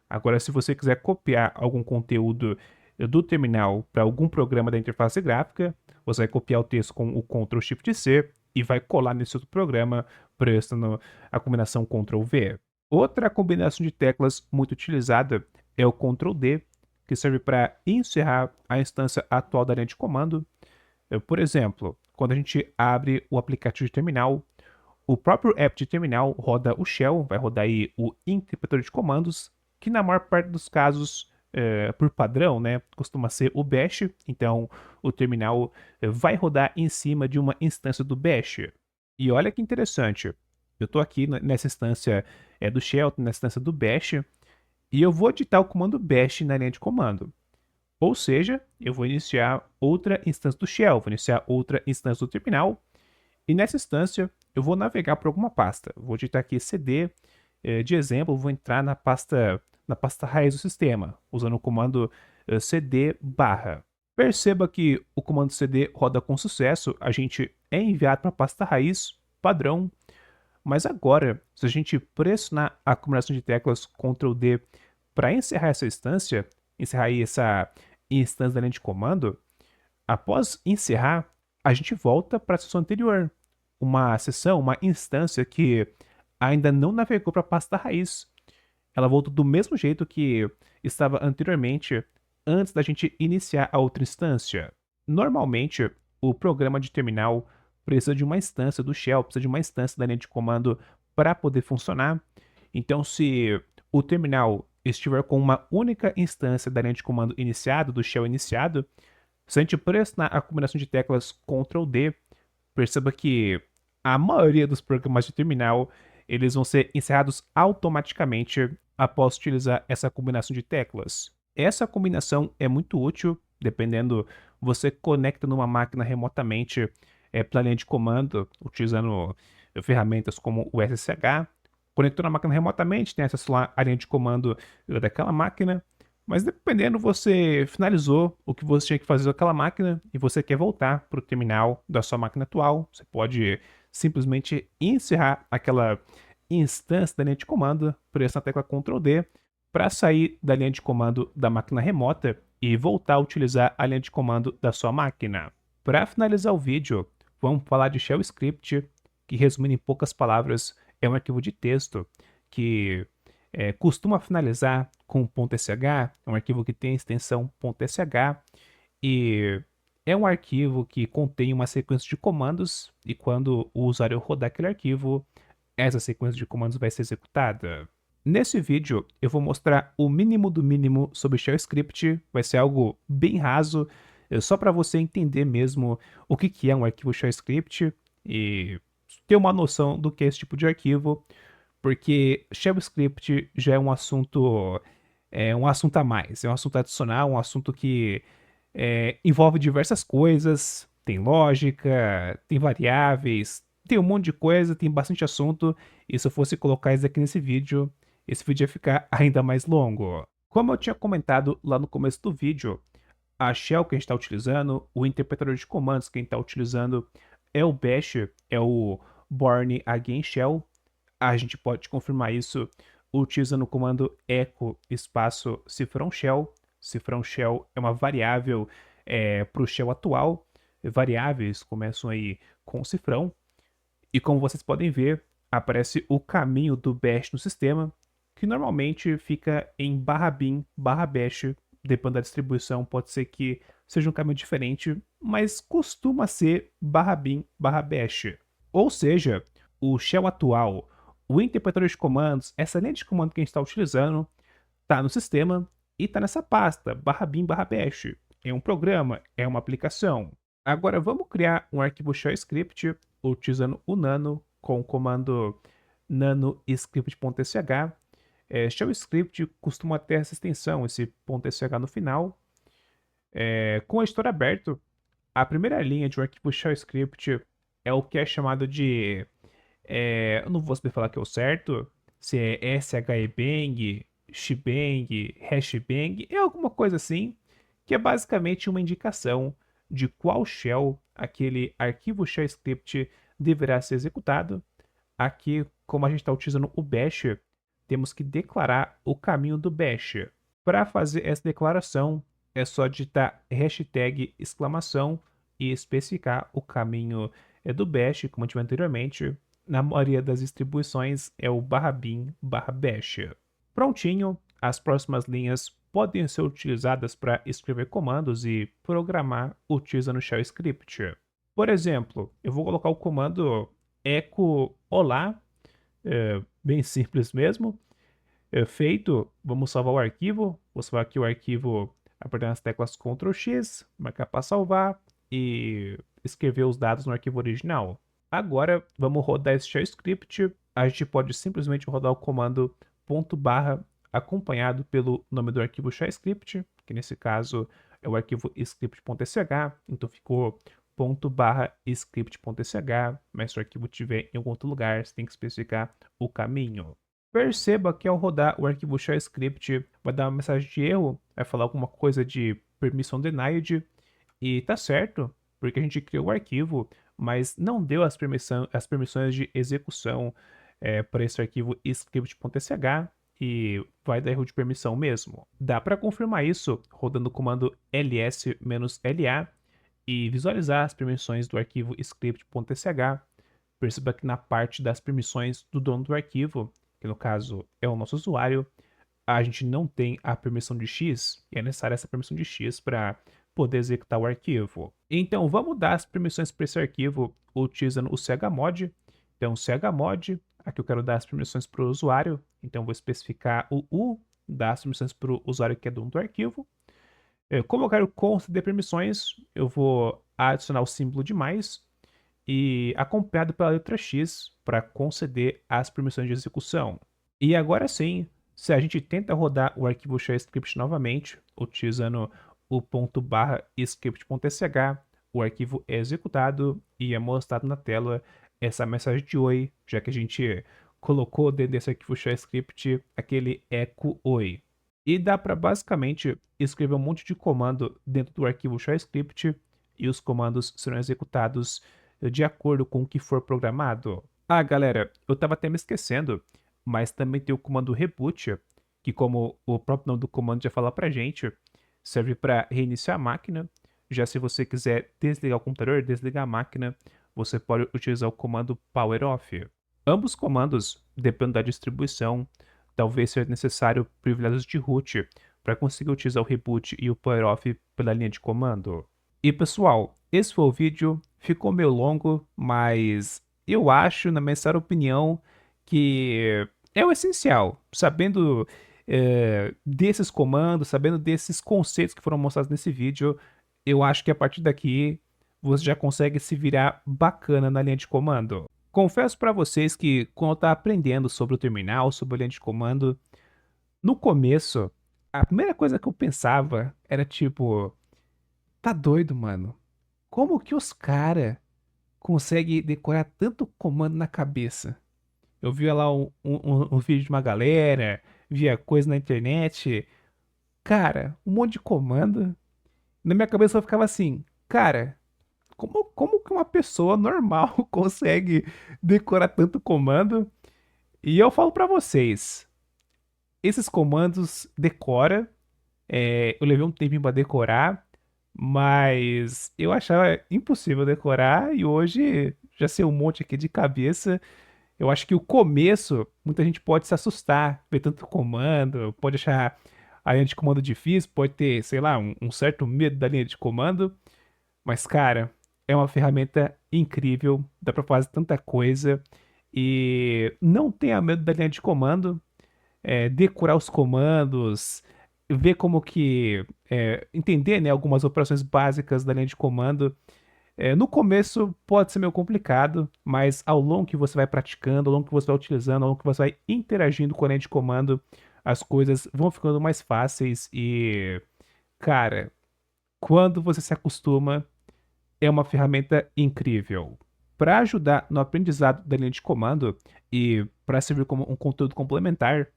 Agora, se você quiser copiar algum conteúdo do terminal para algum programa da interface gráfica, você vai copiar o texto com o Ctrl+Shift+C e vai colar nesse outro programa, prestando a combinação Ctrl+V. Outra combinação de teclas muito utilizada é o Ctrl+D, que serve para encerrar a instância atual da linha de comando. Por exemplo, quando a gente abre o aplicativo de terminal, o próprio app de terminal roda o shell, vai rodar aí o interpretor de comandos, que na maior parte dos casos, por padrão, né, costuma ser o bash. Então, o terminal vai rodar em cima de uma instância do bash. E olha que interessante, eu estou aqui nessa instância do shell, nessa instância do bash, e eu vou digitar o comando bash na linha de comando. Ou seja, eu vou iniciar outra instância do shell, vou iniciar outra instância do terminal, e nessa instância eu vou navegar por alguma pasta. Vou digitar aqui cd, de exemplo, vou entrar na pasta raiz do sistema, usando o comando cd barra. Perceba que o comando cd roda com sucesso, a gente é enviado para a pasta raiz, padrão, mas agora, se a gente pressionar a combinação de teclas Ctrl D para encerrar essa instância, encerrar aí essa instância da linha de comando, após encerrar, a gente volta para a sessão anterior. Uma sessão, uma instância que ainda não navegou para a pasta raiz. Ela voltou do mesmo jeito que estava anteriormente, antes da gente iniciar a outra instância. Normalmente, o programa de terminal precisa de uma instância do shell, precisa de uma instância da linha de comando para poder funcionar. Então, se o terminal estiver com uma única instância da linha de comando iniciado, do shell iniciado, se a gente pressionar a combinação de teclas Ctrl D, perceba que a maioria dos programas de terminal eles vão ser encerrados automaticamente após utilizar essa combinação de teclas. Essa combinação é muito útil, dependendo, você conecta numa máquina remotamente pela linha de comando, utilizando ferramentas como o SSH, conectou na máquina remotamente, tem acesso lá à linha de comando daquela máquina, mas dependendo, você finalizou o que você tinha que fazer com aquela máquina e você quer voltar para o terminal da sua máquina atual, você pode simplesmente encerrar aquela instância da linha de comando, pressionando a tecla Ctrl D, para sair da linha de comando da máquina remota e voltar a utilizar a linha de comando da sua máquina. Para finalizar o vídeo, vamos falar de Shell Script, que resumindo em poucas palavras, é um arquivo de texto que costuma finalizar com .sh, é um arquivo que tem a extensão .sh, e é um arquivo que contém uma sequência de comandos, e quando o usuário rodar aquele arquivo, essa sequência de comandos vai ser executada. Nesse vídeo, eu vou mostrar o mínimo do mínimo sobre Shell Script, vai ser algo bem raso, só para você entender mesmo o que é um arquivo Shell Script e ter uma noção do que é esse tipo de arquivo, porque Shell Script já é um assunto a mais, é um assunto adicional, um assunto que envolve diversas coisas, tem lógica, tem variáveis, tem um monte de coisa, tem bastante assunto, e se eu fosse colocar isso aqui nesse vídeo, esse vídeo ia ficar ainda mais longo. Como eu tinha comentado lá no começo do vídeo, a shell que a gente está utilizando, o interpretador de comandos que a gente está utilizando é o bash, é o Bourne Again Shell. A gente pode confirmar isso utilizando o comando echo espaço cifrão shell. Cifrão shell é uma variável para o shell atual. Variáveis começam aí com cifrão. E como vocês podem ver, aparece o caminho do bash no sistema, que normalmente fica em /bin /bash. Dependendo da distribuição, pode ser que seja um caminho diferente, mas costuma ser /bin /bash. Ou seja, o shell atual, o interpretador de comandos, essa linha de comando que a gente está utilizando, está no sistema e está nessa pasta, /bin /bash. É um programa, é uma aplicação. Agora vamos criar um arquivo shell script utilizando o nano com o comando nano script.sh. Shell Script costuma ter essa extensão, esse .sh no final. Com o editor aberto, a primeira linha de um arquivo Shell Script é o que é chamado de... eu não vou saber falar que é o certo, se é shebang, shebang, hashbang, é alguma coisa assim, que é basicamente uma indicação de qual shell aquele arquivo Shell Script deverá ser executado. Aqui, como a gente está utilizando o bash, temos que declarar o caminho do bash. Para fazer essa declaração, é só digitar hashtag exclamação e especificar o caminho do bash, como eu tive anteriormente. Na maioria das distribuições é o /bin/bash. Prontinho, as próximas linhas podem ser utilizadas para escrever comandos e programar utilizando o Shell Script. Por exemplo, eu vou colocar o comando echo olá, bem simples mesmo. Feito, vamos salvar o arquivo. Vou salvar aqui o arquivo apertando as teclas Ctrl X, marcar para salvar e escrever os dados no arquivo original. Agora vamos rodar esse shell script. A gente pode simplesmente rodar o comando /, acompanhado pelo nome do arquivo shell script, que nesse caso é o arquivo script.sh, então ficou /script.sh, mas se o arquivo estiver em algum outro lugar, você tem que especificar o caminho. Perceba que ao rodar o arquivo shell script vai dar uma mensagem de erro, vai falar alguma coisa de permission denied, e tá certo, porque a gente criou o arquivo, mas não deu as permissões de execução para esse arquivo script.sh e vai dar erro de permissão mesmo. Dá para confirmar isso rodando o comando ls-la e visualizar as permissões do arquivo script.sh. Perceba que na parte das permissões do dono do arquivo, que no caso é o nosso usuário, a gente não tem a permissão de X, e é necessária essa permissão de X para poder executar o arquivo. Então vamos dar as permissões para esse arquivo utilizando o chmod. Então chmod, aqui eu quero dar as permissões para o usuário, então vou especificar o U, dar as permissões para o usuário que é dono do arquivo. Como eu quero conceder permissões, eu vou adicionar o símbolo de mais e acompanhado pela letra X para conceder as permissões de execução. E agora sim, se a gente tenta rodar o arquivo shell script novamente, utilizando o ./script.sh, o arquivo é executado e é mostrado na tela essa mensagem de oi, já que a gente colocou dentro desse arquivo shell script aquele echo oi. E dá para basicamente escrever um monte de comando dentro do arquivo shell script e os comandos serão executados de acordo com o que for programado. Ah, galera, eu estava até me esquecendo, mas também tem o comando reboot, que como o próprio nome do comando já fala pra gente, serve para reiniciar a máquina. Já se você quiser desligar o computador, desligar a máquina, você pode utilizar o comando power off. Ambos comandos, dependendo da distribuição, talvez seja necessário privilégios de root para conseguir utilizar o reboot e o power off pela linha de comando. E pessoal, esse foi o vídeo, ficou meio longo, mas eu acho, na minha sincera opinião, que é o essencial. Sabendo desses comandos, sabendo desses conceitos que foram mostrados nesse vídeo, eu acho que a partir daqui você já consegue se virar bacana na linha de comando. Confesso para vocês que quando eu estava aprendendo sobre o terminal, sobre a linha de comando, no começo, a primeira coisa que eu pensava era tipo, tá doido, mano? Como que os caras conseguem decorar tanto comando na cabeça? Eu via lá um vídeo de uma galera, via coisa na internet. Cara, um monte de comando. Na minha cabeça eu ficava assim, cara, como que uma pessoa normal consegue decorar tanto comando? E eu falo pra vocês, esses comandos decora. Eu levei um tempinho pra decorar, mas eu achava impossível decorar e hoje já sei um monte aqui de cabeça. Eu acho que o começo, muita gente pode se assustar, ver tanto comando, pode achar a linha de comando difícil, pode ter, sei lá, um certo medo da linha de comando, mas cara, é uma ferramenta incrível, dá pra fazer tanta coisa e não tenha medo da linha de comando, decorar os comandos, ver como que entender, né, algumas operações básicas da linha de comando No começo pode ser meio complicado, mas ao longo que você vai praticando, ao longo que você vai utilizando, ao longo que você vai interagindo com a linha de comando, as coisas vão ficando mais fáceis e, cara, quando você se acostuma, é uma ferramenta incrível. Para ajudar no aprendizado da linha de comando e para servir como um conteúdo complementar,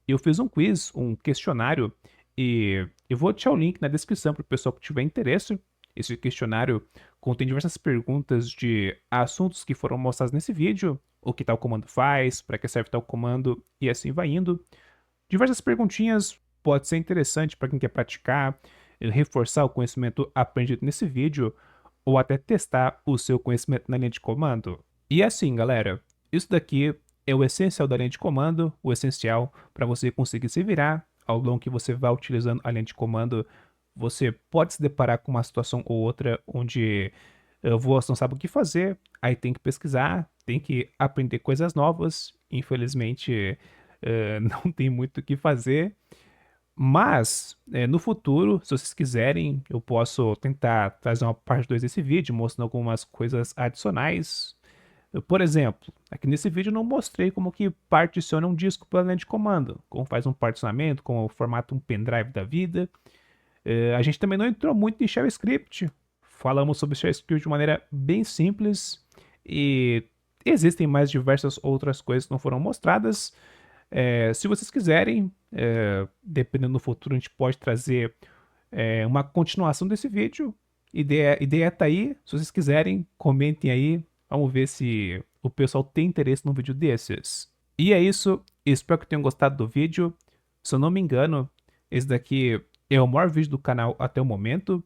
eu fiz um quiz, um questionário, e eu vou deixar o link na descrição para o pessoal que tiver interesse. Esse questionário contém diversas perguntas de assuntos que foram mostrados nesse vídeo, o que tal comando faz, para que serve tal comando, e assim vai indo. Diversas perguntinhas, pode ser interessante para quem quer praticar, reforçar o conhecimento aprendido nesse vídeo, ou até testar o seu conhecimento na linha de comando. E assim, galera, isso daqui é o essencial da linha de comando, o essencial para você conseguir se virar ao longo que você vai utilizando a linha de comando. Você pode se deparar com uma situação ou outra onde você não sabe o que fazer, aí tem que pesquisar, tem que aprender coisas novas. Infelizmente, não tem muito o que fazer. Mas, no futuro, se vocês quiserem, eu posso tentar trazer uma parte 2 desse vídeo, mostrando algumas coisas adicionais. Por exemplo, aqui nesse vídeo eu não mostrei como que particiona um disco pela linha de comando, como faz um particionamento, como formata um pendrive da vida. A gente também não entrou muito em Shell Script, falamos sobre Shell Script de maneira bem simples, e existem mais diversas outras coisas que não foram mostradas. Se vocês quiserem, dependendo do futuro, a gente pode trazer uma continuação desse vídeo. Ideia tá aí. Se vocês quiserem, comentem aí. Vamos ver se o pessoal tem interesse num vídeo desses. E é isso. Espero que tenham gostado do vídeo. Se eu não me engano, esse daqui é o maior vídeo do canal até o momento.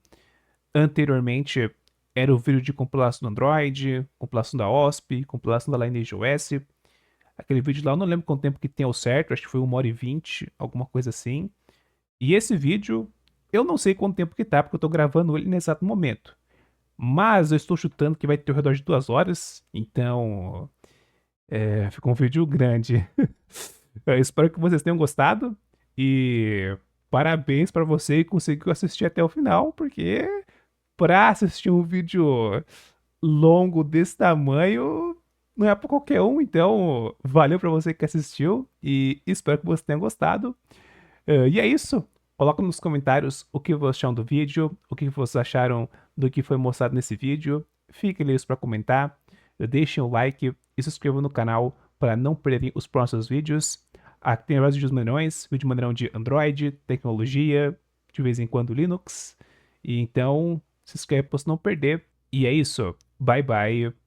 Anteriormente, era o vídeo de compilação do Android, compilação da OSP, compilação da LineageOS. Aquele vídeo lá, eu não lembro quanto tempo que tem ao certo, acho que foi 1h20, alguma coisa assim. E esse vídeo, eu não sei quanto tempo que tá, porque eu tô gravando ele nesse exato momento. Mas eu estou chutando que vai ter ao redor de 2 horas, então ficou um vídeo grande. Eu espero que vocês tenham gostado e parabéns para você que conseguiu assistir até o final, porque para assistir um vídeo longo desse tamanho não é para qualquer um, então valeu para você que assistiu e espero que você tenha gostado. E é isso. Coloca nos comentários o que vocês acharam do vídeo, o que vocês acharam do que foi mostrado nesse vídeo. Fiquem livres para comentar, deixem o like e se inscrevam no canal para não perderem os próximos vídeos. Aqui tem vários vídeos maneirões, vídeo maneirão de Android, tecnologia, de vez em quando Linux. E então, se inscreve para você não perder. E é isso. Bye bye.